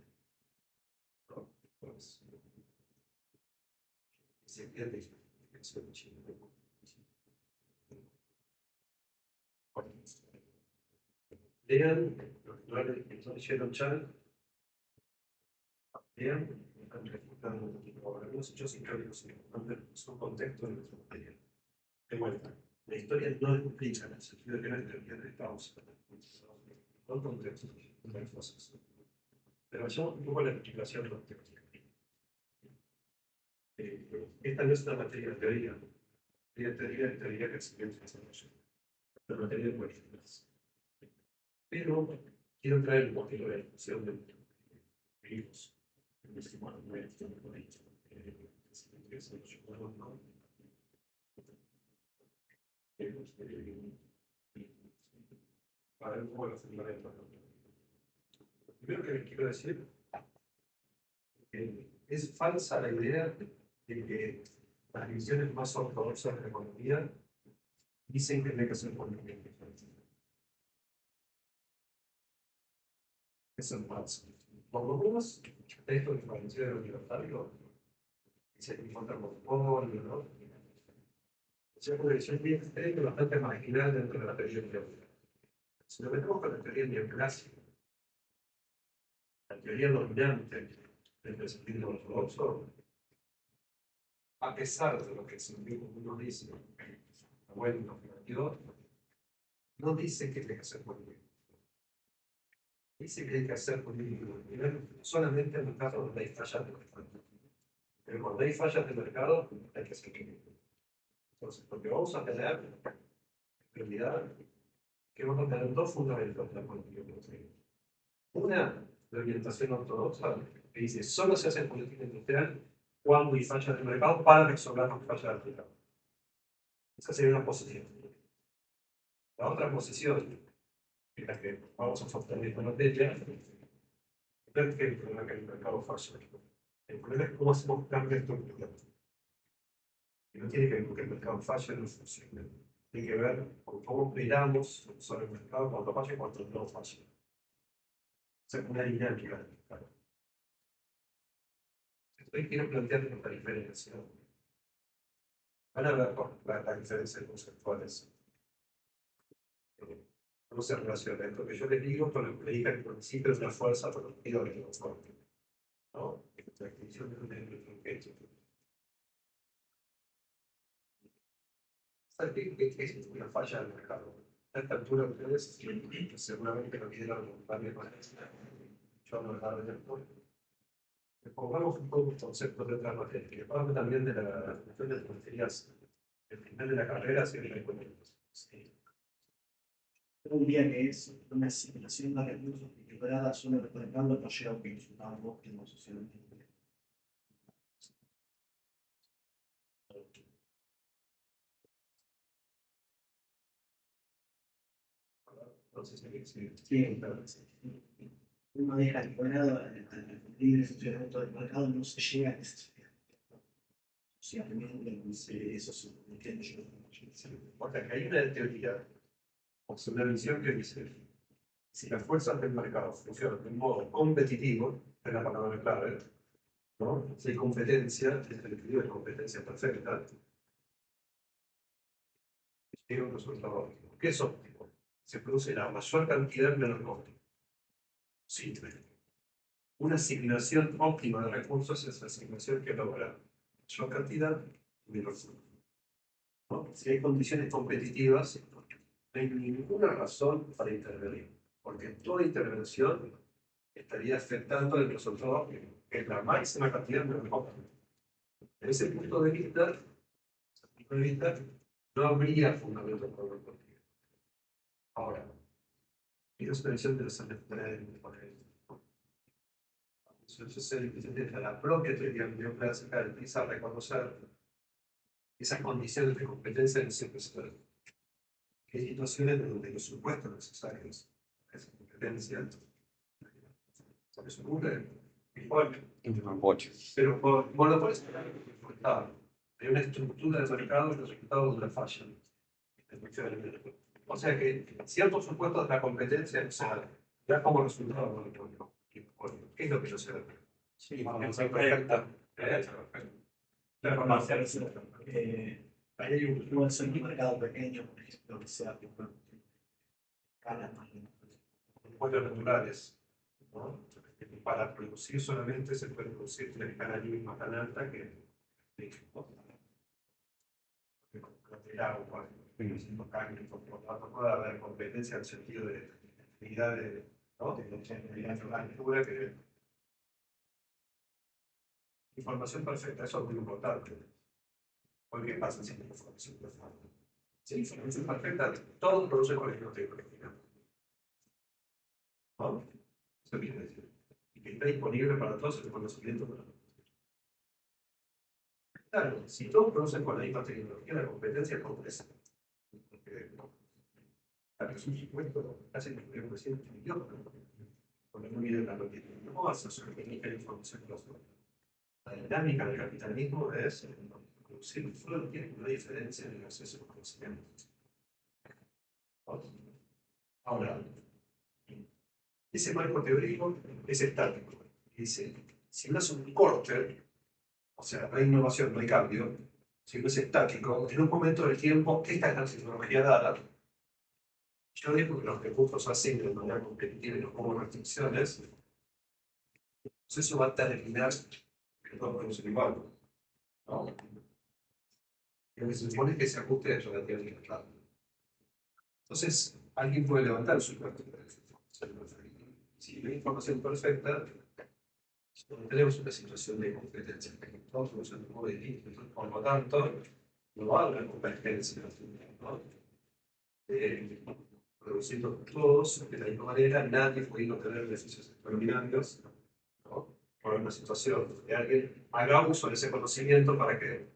¿No? Pues, se pierde la explicación de Chile. Lean lo que no leyeron Chang. Lean, están refutando algunos hechos históricos importantes, son contextos de nuestro material. De vuelta, la historia no explica en el sentido de que no es teoría de Estados Unidos, son contextos de cosas. Pero vayamos un poco a la explicación de los textos. Esta no es una materia de teoría. Teoría que se piensa en eso. La materia de cuestiones. Pero quiero traer un poquito de la discusión de vivos. A ver cómo lo fundamento. Lo primero que les quiero decir es falsa la idea de que las visiones más ortodoxas de la economía dicen que no hay que hacer política. Eso es falso. Por lo menos, esto que pareció de los libertarios, que se encuentra con monopolio, ¿no? Es una posición bien bastante marginal dentro de la teoría neoclásica. Si lo metemos con la teoría neoclásica, la teoría dominante del pensamiento ortodoxo, a pesar de lo que el sentido común dice, bueno, lo que no dice que hay que hacer política. Dice que hay que hacer política solamente en el caso donde hay fallas de mercado. Pero cuando hay fallas de mercado, hay que hacer política. Entonces, porque vamos a tener, en realidad, que vamos a tener dos fundamentos de la política industrial. Una, la orientación ortodoxa, que dice solo se hace política industrial cuando hay fallas de mercado para resolver las fallas del mercado. Esa sería una posición. La otra posición, en la que vamos a sostener esta materia, no es que el problema es que el mercado falla. El problema es cómo hacemos cambios estructurales. Y no tiene que ver con que el mercado falle o no funcione. Tiene que ver con cómo operamos sobre el mercado cuando falla y cuando no falla. O sea, una dinámica del mercado. Entonces quiero plantear esta diferencia. Van a ver las diferencias conceptuales. ¿Cómo se relaciona esto que yo les digo con lo que le dije al principio de la fuerza productiva que tenemos? ¿No? La extinción de un objeto. ¿Saben qué es una falla del mercado? A esta altura ustedes seguramente lo vieron varias veces. Yo no lo de esto. Pongamos un poco el concepto de otra materia, que habla también de la cuestión de las materias. El final de la carrera se viene con ellos. Yo diría que es una asignación de recursos equilibrada solo representando no llega a un resultado óptimo socialmente. Entonces, Sí, pero una vez calculado el libre funcionamiento del mercado no se llega a ese socialmente, eso se entiende yo. O sea, que hay una teoría, o sea, una visión que dice, si las fuerzas del mercado funcionan de un modo competitivo, es la palabra clave, ¿no? Si hay competencia, es el equilibrio de competencia perfecta, tiene un resultado óptimo. ¿Qué es óptimo? Se produce la mayor cantidad de menor costo. Simple. Una asignación óptima de recursos es la asignación que logra mayor cantidad y menor costo. ¿No? Si hay condiciones competitivas, no hay ninguna razón para intervenir, porque toda intervención estaría afectando el resultado óptimo, que es la máxima cantidad de menor costo. En ese punto de vista, no habría fundamento para la política. Ahora, y es una visión interesante la propia teoría neoclásica empieza a reconocer esas condiciones de competencia no siempre se dan. Hay situaciones donde los supuestos necesarios a esa competencia se cumplen. Pero por monopolios hay una estructura del mercado y los resultados de una falla. O sea que ciertos supuestos de la competencia no se dan. Ya como resultado del monopolio. ¿Qué es lo que no se da? Sí, cuando se proyecta. Ahí hay un mercado pequeño, por ejemplo, que sea escala más monopolios naturales, ¿no? Para producir solamente se puede producir una escala mínima tan alta que el agua, los cánicos, por lo tanto puede haber competencia en el sentido de actividad de, ¿no? De altura que Información perfecta, eso es muy importante. ¿Por qué pasa sin información perfecta? Sin información perfecta, todo produce colegio tecnológico. ¿No? Eso quiere decir. Y que está disponible para todos el conocimiento para todos. Claro, si todos producen con la misma tecnología, la competencia es compleja. Porque es un supuesto casi el 1% de idioma. Porque no mide la noticia. No vas a sostener la información de los otros. La dinámica del capitalismo es producir, solo tiene una diferencia en el acceso al conocimiento. Ahora, ese marco teórico es estático. Dice, si no es un corte, o sea, no hay innovación, no hay cambio, si no es estático, en un momento del tiempo, esta es la tecnología dada. Yo digo que los recursos así de manera competitiva y no como restricciones, pues eso va a terminar que todos producen igual. ¿No? Lo que se supone es que se ajuste a la teoría. Claro. Entonces, alguien puede levantar su cuarto. Si no hay información perfecta, no tenemos una situación de competencia. Todos somos muy distintos. Por lo tanto, no va a haber competencia. ¿No? Produciendo todos de la misma manera, nadie puede obtener beneficios extraordinarios, ¿no? Por una situación de alguien haga uso de ese conocimiento para tener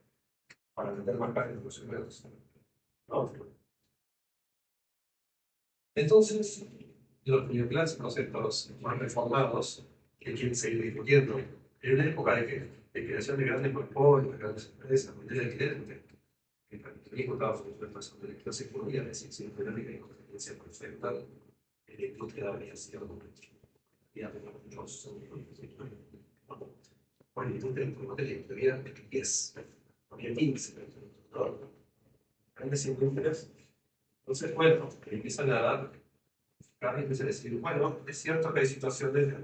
más carga de los ¿no? Entonces, los neoclásicos, estos más reformados, que quieren seguir discutiendo, en una época de creación de grandes monopolios, de grandes empresas, de clientes, el capitalismo estaba funcionando sobre la clase económica, es decir, sin económica y competencia perfecta, la industria de la aviación, y a los por la industria de la había 10, había 15, ¿no? Grandes industrias. Entonces, bueno, empiezan a dar, cada empieza a decir, bueno, es cierto que hay situaciones de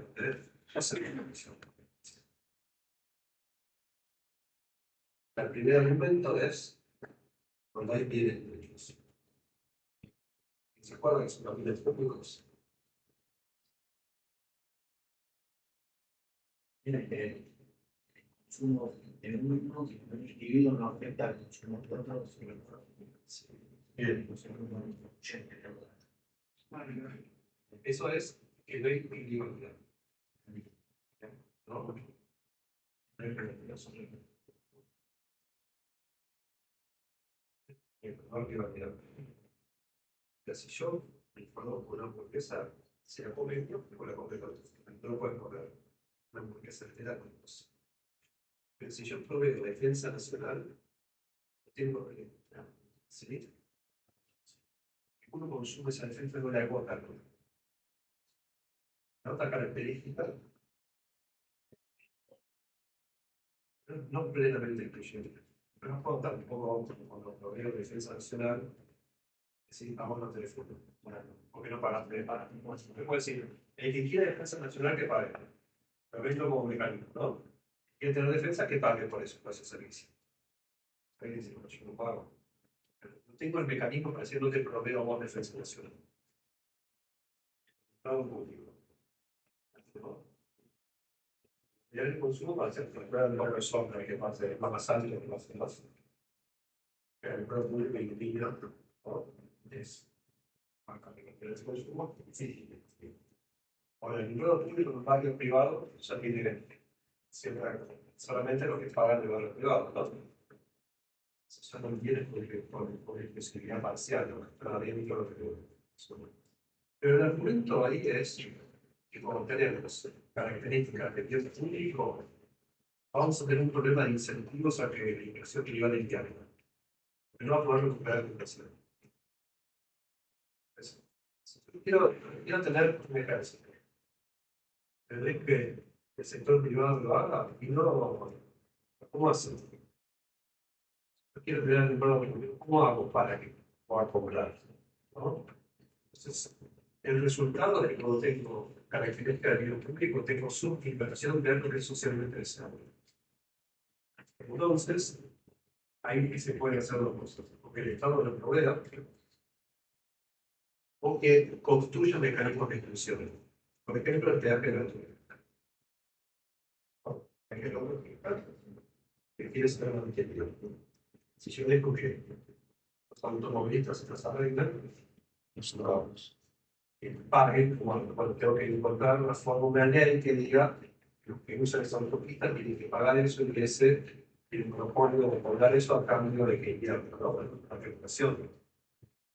hacer una misión. El primer argumento es cuando hay bienes derechos. ¿Se acuerdan que son los bienes públicos? El consumo de uno, de un individuo no afecta al consumo de otros. Bien. Eso es que no hay individualidad. ¿No? No hay privacidad. No hay privacidad. Si yo me produzco una hamburguesa, se la come yo, me la come otro. No lo pueden comer. Una hamburguesa entera con dos. Pero si yo proveo defensa nacional, no tengo problema. ¿Sí? Uno consume esa defensa no le agota. La otra característica, no plenamente incluyente, pero no puedo tampoco, cuando proveo defensa nacional, decir, vamos a teléfono. Porque no pagaste, para. Yo puedo decir, el que quiere defensa nacional que pague. Lo vendo como mecanismo, ¿no? Quiere tener defensa que pague por eso, por ese servicio. Ahí dice, bueno, yo no pago. Pero no tengo el mecanismo para decir, no te proveo a vos defensa nacional. Estado público. Y el consumo va a ser la persona que va a ser más alto, que va a ser más. Pero el propio público individual es. El consumo, sí. Ahora, el empleo público en un barrio privado ya tiene siempre solamente lo que pagan el barrio privado, ¿no? Eso no tiene por exclusividad parcial, ¿no? Está dentro de lo que. Pero el argumento ahí es que como tenemos características de bien público, vamos a tener un problema de incentivos a que la inversión privada interna. No va a poder recuperar la inversión. Quiero tener un ejército. Tendré que el sector privado lo haga y no. ¿Cómo hacer? Yo quiero tener un empleo público. ¿Cómo hago para que pueda comprar? ¿No? Entonces, el resultado es que cuando tengo características de bien público, tengo subinversión de algo que es socialmente deseable. Entonces, ahí que se puede hacer dos cosas. Porque el Estado lo provea, o que construya mecanismos de exclusión. Por ejemplo, el peaje gratuito. Hay que lograr que quiere ser una objetivo. Si yo dejo que los automovilistas se las arreglan, nosotros paguen, cuando tengo que encontrar una forma, una ley que diga que los que usan esa autopista tienen que pagar eso y que ese tiene un monopolio de pagar eso a cambio de que inviertan, ¿no? La regulación.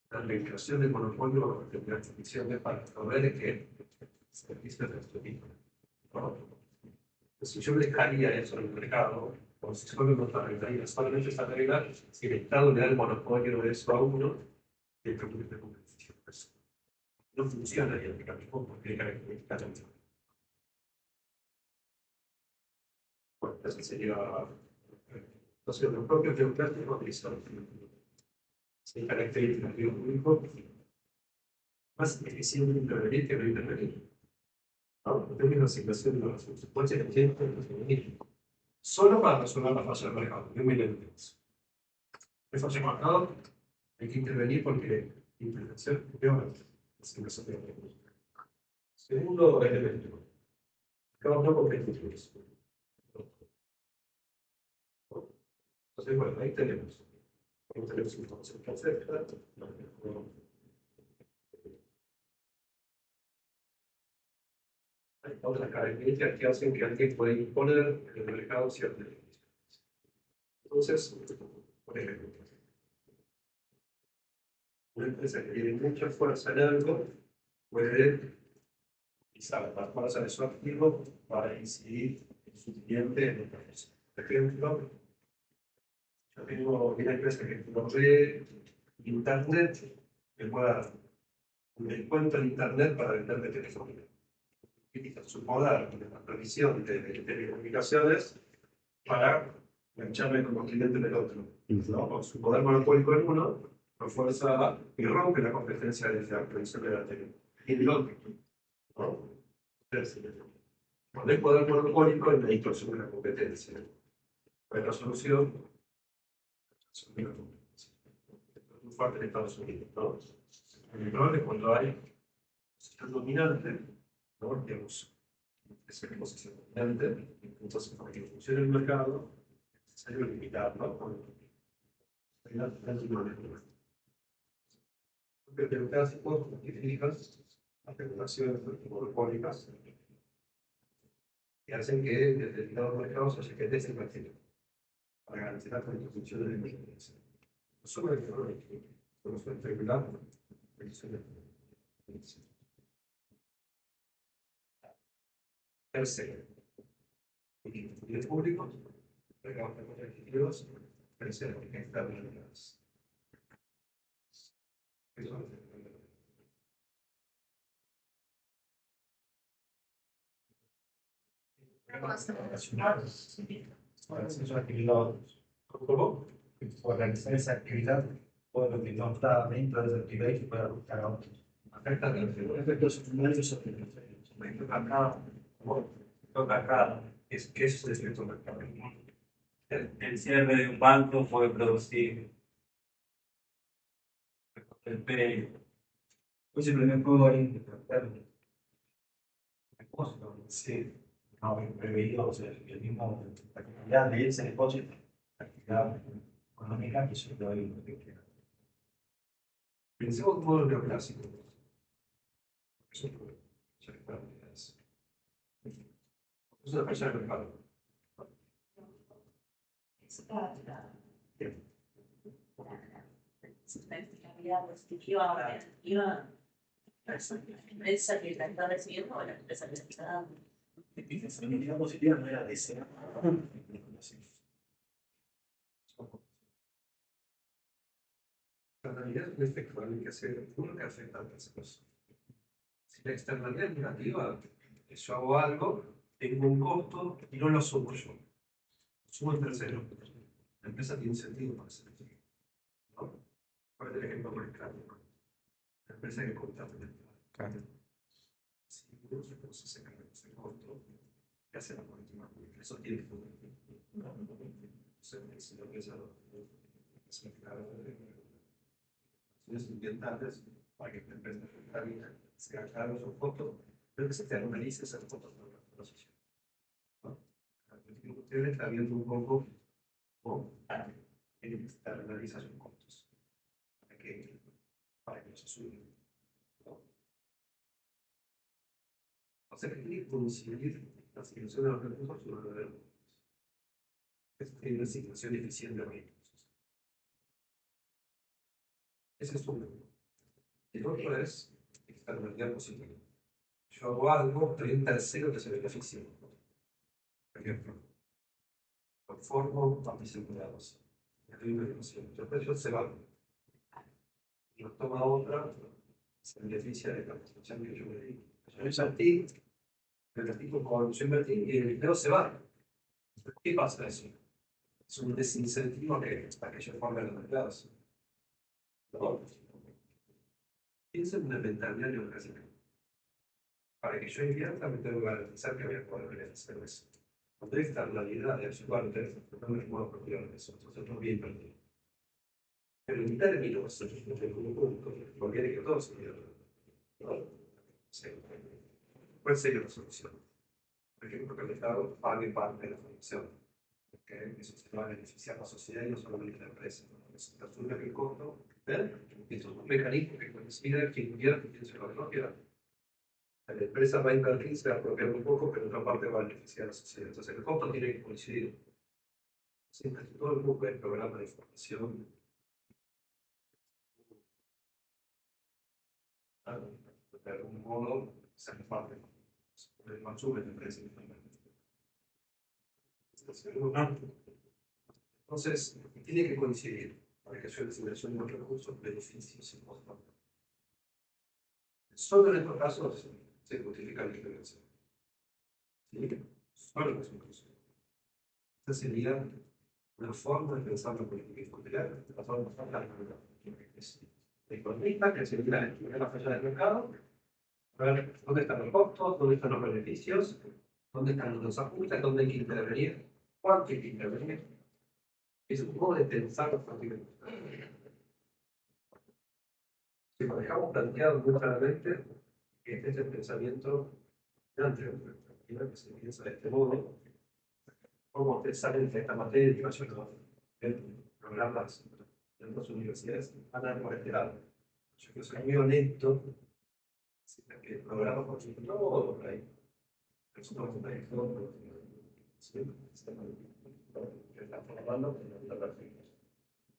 La regulación del monopolio de las condiciones para proveer que servicios de este tipo, ¿no? Si yo dejaría eso en el mercado, o si solo no está arreglaría, solamente está arreglada si el Estado le da el monopolio de eso a uno, y el producto de competición. No funciona el mecanismo porque hay características. Bueno, eso sería. Entonces, los propios geoplásticos utilizan seis características de un público más eficiente intervenir que no intervenir. Ahora, tenemos la situación de las consecuencias que tiene el intervenir. Solo para resolver la falla del mercado, no me entiendo eso. El falla del mercado hay que intervenir porque la intervención es peor. Segundo elemento, mercados no competitivos. Entonces, bueno, ahí tenemos información perfecta. Hay otras características que hacen que alguien pueda imponer en el mercado ciertas definiciones. Entonces, por ejemplo, una empresa que tiene mucha fuerza en algo puede utilizar la fuerza de su activo para incidir en su cliente en el proceso. Por ejemplo, yo tengo una empresa que provee internet, que pueda dar un descuento en internet para vender de telefonía. Utiliza su poder de la provisión de telecomunicaciones para engancharme como cliente del otro. ¿No? Con su poder monopólico en uno, refuerza y rompe la competencia de la provisión de la telecomunicación. Y el otro. ¿No? Cuando hay poder monopólico, hay una distorsión de la competencia. Hay la solución de la competencia. Esto es muy fuerte en Estados Unidos. ¿No? El problema es cuando hay un dominante, ¿no? Digamos, es una posición dominante, entonces para que funcione el mercado, es necesario limitarlo con la porque los clásicos justifican las regulaciones monopólicas que hacen que en determinados mercados haya que desinvertir para garantizar la función de la independencia. No solo el económico, solo suele regular la función de la independencia. Tercero, utilidades públicos, mercados competitivos, tercero, externalidades. Eso es ¿cómo? Organizar esa actividad, todo lo que no está dentro de esa actividad y que pueda buscar a otros. Efectos secundarios sobre el efecto mercado. ¿Qué es el efecto mercado? El cierre de un banco puede producir el PIB. Pues el primer juego ahí, Sí. no, preveído, o sea, el mismo, la actividad de ese negocio, la actividad económica, que eso es lo que quiera. Pensemos como los neoclásicos. Eso es una persona de mercado. Es una externalidad positiva o negativa. La empresa que la está recibiendo o la empresa que la está dando. La feminidad positiva no era desear. La externalidad es un efecto que hace uno que afecta a otras personas. Si la externalidad es negativa, yo hago algo, tengo un costo y no lo asumo yo. Lo asumo el tercero. La empresa tiene un sentido para ser así. ¿No? Por el ejemplo más claro. La empresa que contrata el empleado. Si uno se carga con ese costo, ¿qué hace la política pública? Eso tiene que si la empresa se encarga de acciones ambientales para que la empresa se haga cargo de esos costos, pero que se externalice esos costos para la sociedad. ¿No? La política industrial está viendo un poco cómo externaliza sus costos para que no se suban. ¿No? O sea, que tiene que coincidir la asignación de los recursos y los recursos. Es una asignación eficiente de recursos. Ese es uno. El otro es externalidad positiva. Yo hago algo, frente al cero que se beneficia. Por ejemplo, formo a mis empleados. Después yo se va. Y los toma otra, se beneficia de la prestación que yo me di. Yo invertí como yo invertí y el empleo se va. ¿Qué pasa eso? Es un desincentivo para que yo forme los empleados. ¿No? Piensa en una mentalidad neoclásica. Para que yo invierta, me tengo que garantizar que voy a poder beneficiar de eso. Cuando hay externalidad de su parte, no me puedo apropiar de eso. Entonces no bien perdido. Pero en términos de un punto, conviene que todos se pierdan. ¿No? Sí. ¿Cuál sería la solución? Por ejemplo, que el Estado pague parte de la formación. ¿Okay? Eso se va a beneficiar a la sociedad y no solamente a la empresa. Se asume que el costo, es un mecanismo que considera que invierte y quién se lo apropia. La empresa va a invertir, se va a apropiar un poco, pero otra parte va a beneficiar a la sociedad. Entonces el costo tiene que coincidir. Siempre que todo el grupo de programa de formación de algún modo se reparte el consumo de empresa. Entonces, tiene que coincidir para que haya designación de los recursos, beneficios y costos. Solo en estos casos se justifica la diferencia. ¿Sí? Solo en estos casos. Esta sería una forma de pensar la política industrial, la forma de hablar de economista, que sería la falla del mercado, a ver dónde están los costos, dónde están los beneficios, dónde están los ajustes, dónde hay que intervenir, cuánto hay que intervenir. Es un modo de pensar la política industrial. Si lo dejamos planteado muy claramente, que este es el pensamiento que se piensa de este modo, cómo ustedes salen de esta materia, yo no programas en las universidades van a por este lado. Yo quiero ser muy honesto, que el programa por su todo por ahí. Eso no es una todo. Que está formando en la práctica.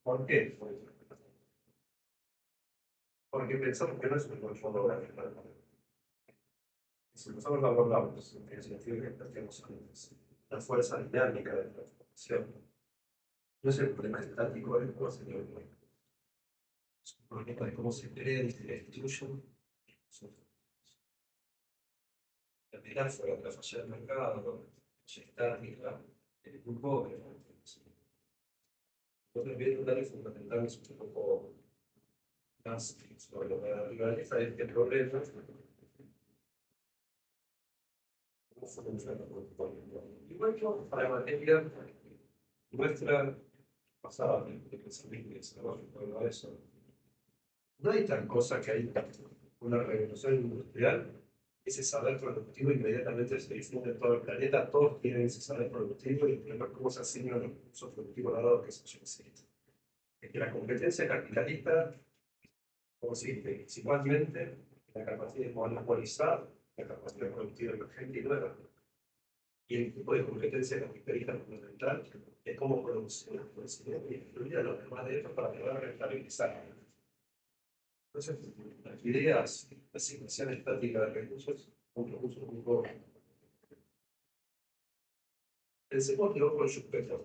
¿Por qué? Porque pensamos que no es un control gráfico. Si nosotros lo abordamos en el sentido que planteamos antes, la fuerza dinámica de la transformación no es el problema estático de cómo se logra. Es un problema de cómo se crean y se destruyen. La metáfora de la falla del mercado, la falla estática, el grupo de la transformación. Otro bien un área fundamental es un poco más sobre la naturaleza de este problema. Igual que para la materia nuestra pasada de pensamiento y desarrollo, de eso. No hay tal cosa que hay una revolución industrial, ese saber productivo inmediatamente se difunde en todo el planeta, todos tienen ese saber productivo y el problema es cómo se asignan los recursos productivos dado que se necesita. Es que la competencia capitalista consiste principalmente en la capacidad de monopolizar la capacidad productiva emergente y nueva. Y el tipo de competencia capitalista fundamental es cómo producir la conocimiento y influir a los demás de ellos para poder rentabilizar. Entonces, las ideas de asignación estática de recursos, un recurso muy poco. Pensemos luego en Schumpeter.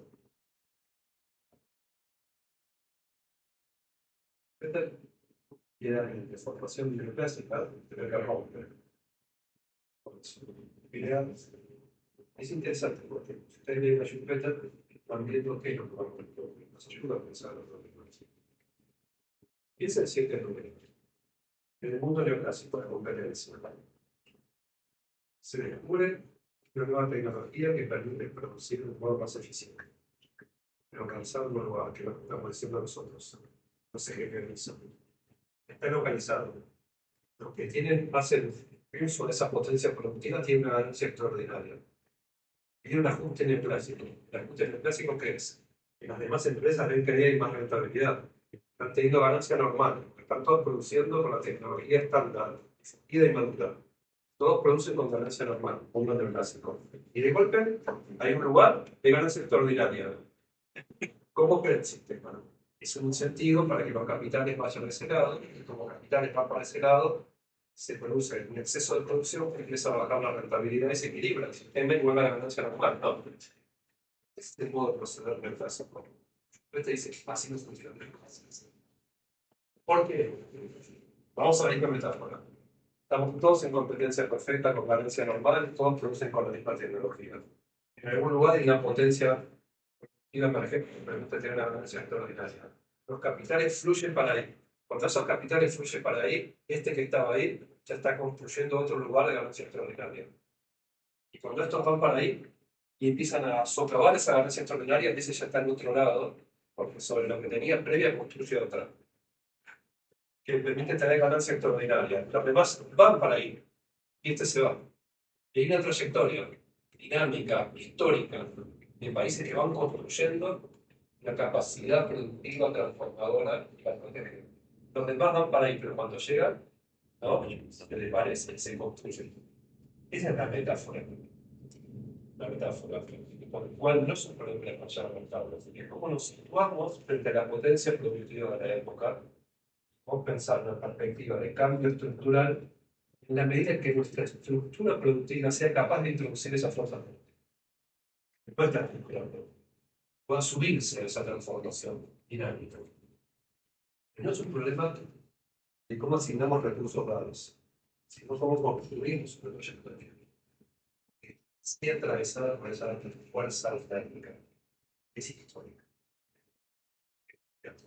Schumpeter era de formación neoclásica de la romper. Es interesante porque si ustedes leen a Schumpeter, van viendo que nos ayuda a pensar los problemas. Piensa en 7 números. En el mundo neoclásico de competencia se descubre una nueva tecnología que permite producir de un modo más eficiente. Localizar un lugar que lo estamos diciendo nosotros. No se generaliza. Está localizado. Los que hacen uso de esa potencia productiva tienen una ganancia extraordinaria. hay un ajuste neoclásico. ¿El ajuste neoclásico qué es? Que las demás empresas ven que hay más rentabilidad. Están teniendo ganancia normal. Están todos produciendo con la tecnología estándar, ida y madura. Todos producen con ganancia normal, mundo neoclásico. Y de golpe hay un lugar de ganancia extraordinaria. ¿Cómo crea el sistema? Es un incentivo para que los capitales vayan a ese lado, y como capitales van para ese lado, se produce un exceso de producción que empieza a bajar la rentabilidad y se equilibra el sistema y vuelve a la ganancia normal. ¿No? Este es el modo de proceder neoclásico. Usted dice, así no funciona. ¿Por qué? Vamos a ver la metáfora. Estamos todos en competencia perfecta con ganancia normal, todos producen con la misma tecnología. En algún lugar hay una potencia emergente que permite tener una ganancia extraordinaria. Los capitales fluyen para ahí. Cuando esos capitales fluyen para ahí, este que estaba ahí ya está construyendo otro lugar de ganancia extraordinaria. Y cuando estos van para ahí y empiezan a socavar esa ganancia extraordinaria, ese ya está en otro lado, porque sobre lo que tenía previa construye otra, que permite tener ganancia extraordinaria. Los demás van para ahí y este se va. Y hay una trayectoria dinámica, histórica, de países que van construyendo la capacidad productiva transformadora. Los demás van para ahí, pero cuando llegan, ¿no? Les parece, se construyen. Esa es la metáfora. La metáfora por la cual no es un problema de fallar rentable. Es cómo nos situamos frente a la potencia productiva de la época. Vamos a pensar en una perspectiva de cambio estructural en la medida en que nuestra estructura productiva sea capaz de introducir esa fuerza productiva. Después está articulando. Pueda subirse a esa transformación dinámica. No es un problema de cómo asignamos recursos dados, sino cómo construimos una trayectoria. Sí atravesada por esa fuerza dinámica. Es histórica. ¿Es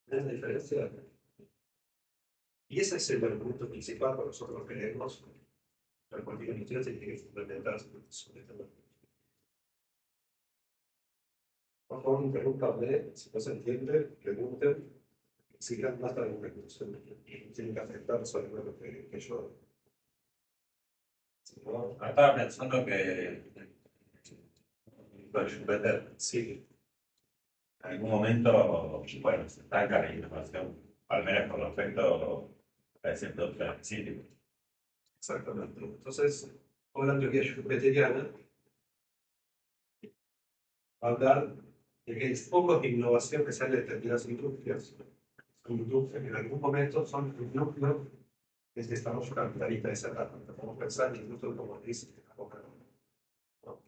la diferencia? Y ese es el argumento principal que nosotros queremos. La política industrial se tiene que fundamentar sobre este argumento. Por favor, interrúmpanme, si no se entiende, pregunten, sigan más alguna conclusión y tienen que afectar sobre lo que yo. No, estaba pensando que Schumpeter, sí, en algún momento, bueno, se estanca la innovación, al menos con respecto a ese producto específico. Exactamente. Entonces, con la teoría schumpeteriana, hablar de que hay focos de innovación que salen de determinadas industrias. Son industrias que en algún momento son un núcleo de este desarrollo capitalista de esa etapa. Podemos pensar incluso como dice la Coca-Cola, ¿no?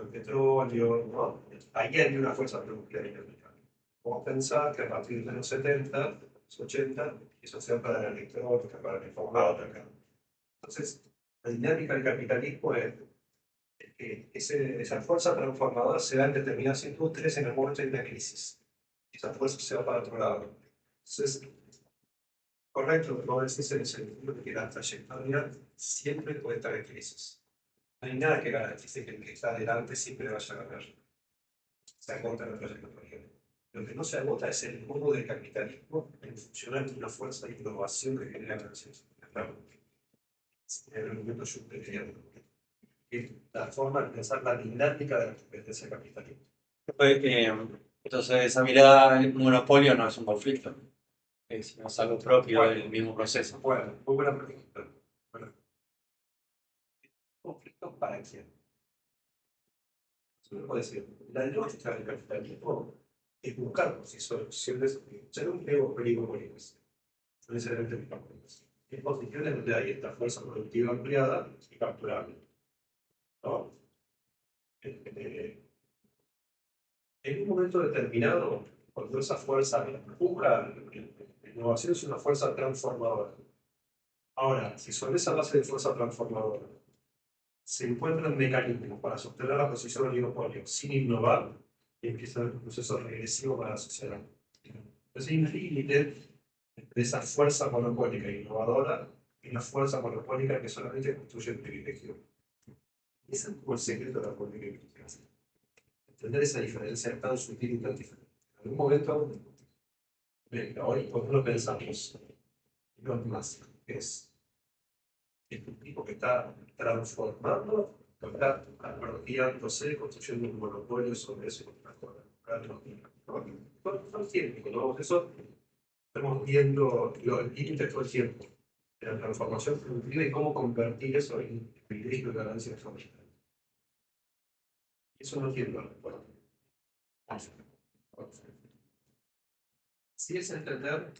El petróleo, ¿no? Ahí hay una fuerza productiva dinámica. Podemos pensar que a partir de los 70, los 80, eso sea para la electrónica, para la informática. Entonces, la dinámica del capitalismo es que esa fuerza transformadora se da en determinadas industrias en el momento de una crisis. Esa fuerza se va para otro lado. Entonces, correcto, lo que vos decís en el sentido de que la trayectoria siempre puede estar en crisis. No hay nada que garantice que el que está adelante siempre vaya a ganar. Se agota la trayectoria. Lo que no se agota es el modo del capitalismo en funcionar de una fuerza de innovación que genera ganancias. Es el argumento schumpeteriano. Es la forma de pensar la dinámica de la competencia capitalista. Entonces, esa mirada del monopolio no es un conflicto, es algo propio del mismo proceso. Bueno, muy buena pregunta. Bueno, ¿conflicto para quién? Se puede decir, la lógica del capitalismo es buscar por sí soluciones, ser un peligro morirse. No necesariamente morirse. En posiciones donde hay esta fuerza productiva ampliada y capturable. ¿No? En un momento determinado, cuando esa fuerza empuja, la innovación es una fuerza transformadora. Ahora, si sobre esa base de fuerza transformadora se encuentran mecanismos para sostener la posición del oligopolio sin innovar, y empieza un proceso regresivo para la sociedad. Entonces hay un límite de esa fuerza monopólica e innovadora y una fuerza monopólica que solamente construye el privilegio. Ese es el secreto de la política industrial. Entender esa diferencia tan sutil y tan diferente. En algún momento, hoy, por ejemplo, pensamos, Elon Musk es un tipo que está transformando está apropiándose, construyendo un monopolio sobre eso. Todo el tiempo, ¿no? Eso estamos viendo los límites todo el tiempo de la transformación productiva y cómo convertir eso en equilibrio y ganancia familiar. Eso no tiene valor. Bueno, si es entender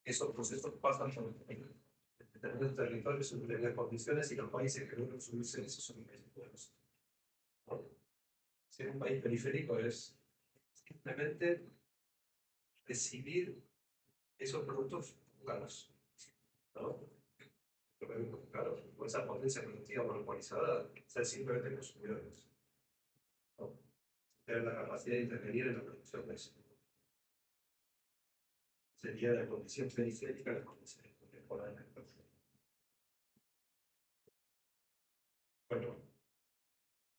que esos procesos pasan por determinados territorios en determinadas condiciones y los países que logran subirse en esos son los países buenos. Si es un país periférico es simplemente recibir esos productos caros, ¿no? Claro, con esa potencia productiva monopolizada, ser simplemente consumidores, ¿no? Tener la capacidad de intervenir en la producción de eso. Sería la condición periférica de la condición contemporánea. Bueno,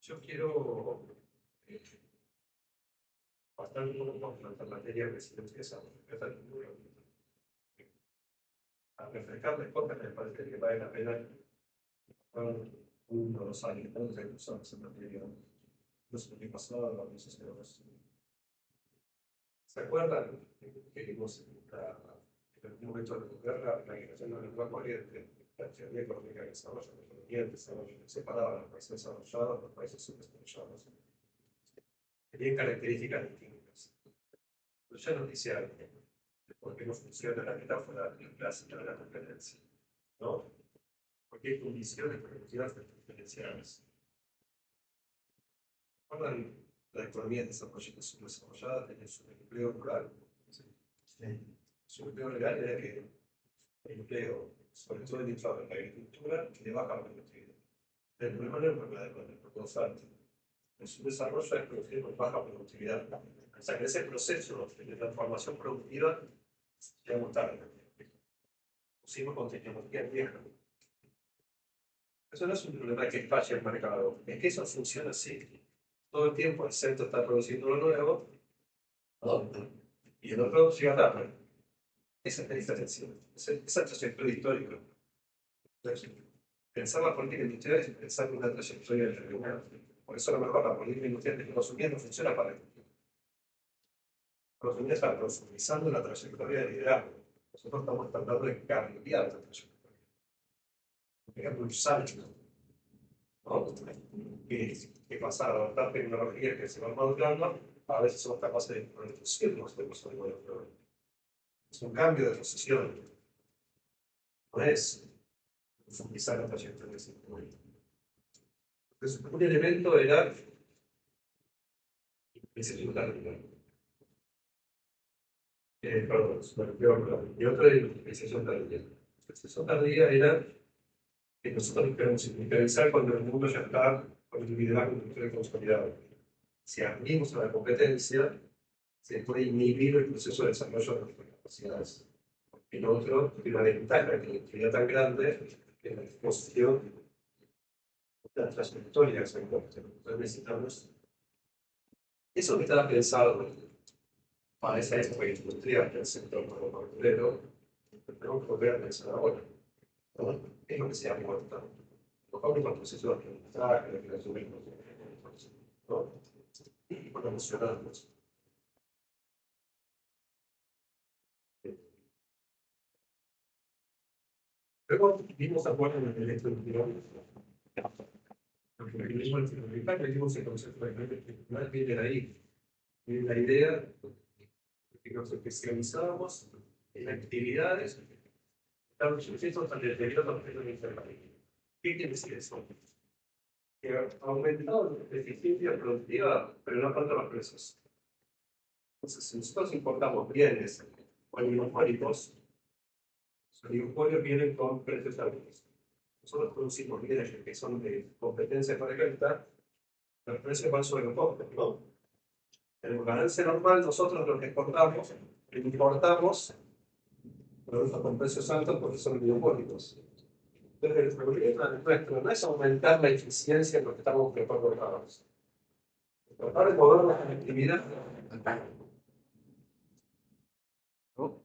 yo quiero pasar un poco por la materia de residencia de salud. A refrescarles cosas me parece que vale la pena uno o dos años, ¿no? De usar esa materia. No sé qué pasado, no sé si ¿se acuerdan que vimos en el momento de la guerra, la migración de la corriente, la teoría económica de desarrollo, la economía del desarrollo, separaba a los países desarrollados de los países subdesarrollados? Tenían características distintas. Pero ya nos dice algo, de por qué no funciona la metáfora clásica de la competencia, ¿no? Porque hay condiciones productivas diferenciadas. ¿Recuerdan la economía subdesarrollada tenía su empleo rural? ¿Sí? Su empleo rural era que el empleo, sobre todo en la agricultura, de baja productividad. El problema no es un problema de oferta. El subdesarrollo es producir con baja productividad. O sea que ese proceso de transformación productiva llegamos tarde. Pusimos con tecnología vieja. Eso no es un problema que falle el mercado, es que eso funciona así. Todo el tiempo el centro está produciendo lo nuevo, y el otro llega tarde. Esa es la diferencia. Esa es la trayectoria histórica. Entonces, pensar la política industrial es pensar en una trayectoria determinada. Por eso a lo mejor la política industrial de Estados Unidos no funciona para esto. Estados Unidos está profundizando la trayectoria de liderazgo. Nosotros estamos tratando de cambiar la trayectoria. Por ejemplo, un salto, ¿no? Que pasa a adoptar tecnologías que se van madurando, a veces somos capaces de reducirnos de los nuevos problemas. Es un cambio de posición. No es profundizar la trayectoria de ese momento. Entonces, un elemento era y otro era la utilización tardía. La utilización tardía era que nosotros queremos individualizar cuando el mundo ya está con el liderazgo industrial consolidado. Si abrimos a la competencia, se puede inhibir el proceso de desarrollo de nuestras capacidades. El otro tiene una ventaja de productividad tan grande que la exposición de la trayectoria que se encuentra. Entonces necesitamos eso que estaba pensado para esa época industrial del sector manufacturero, tenemos que volver a pensar ahora. ¿No? Es lo que se ha muerto. Los fábricos procesos de aprendizaje, de creación de conocimientos, ¿no? Y promocionarlos. Luego vimos acuerdo en el derecho industrial. Lo que vimos en el concepto de derecho industrial viene de ahí. Viene la idea de que nos especializamos en actividades que están sujetos al deterioro de la información. ¿Qué quiere decir eso? Que ha aumentado la eficiencia productiva, pero no tanto los precios. Entonces, si nosotros importamos bienes oligopólicos, los oligopólicos vienen con precios altos. Nosotros producimos bienes que son de competencia correcta, los precios van sobre los costos, ¿no? En ganancia normal, nosotros lo que exportamos, importamos productos con precios altos porque son oligopólicos. Entonces, el problema nuestro no es aumentar la eficiencia en lo que estamos preparados. Tratar de mover la conectividad. ¿No?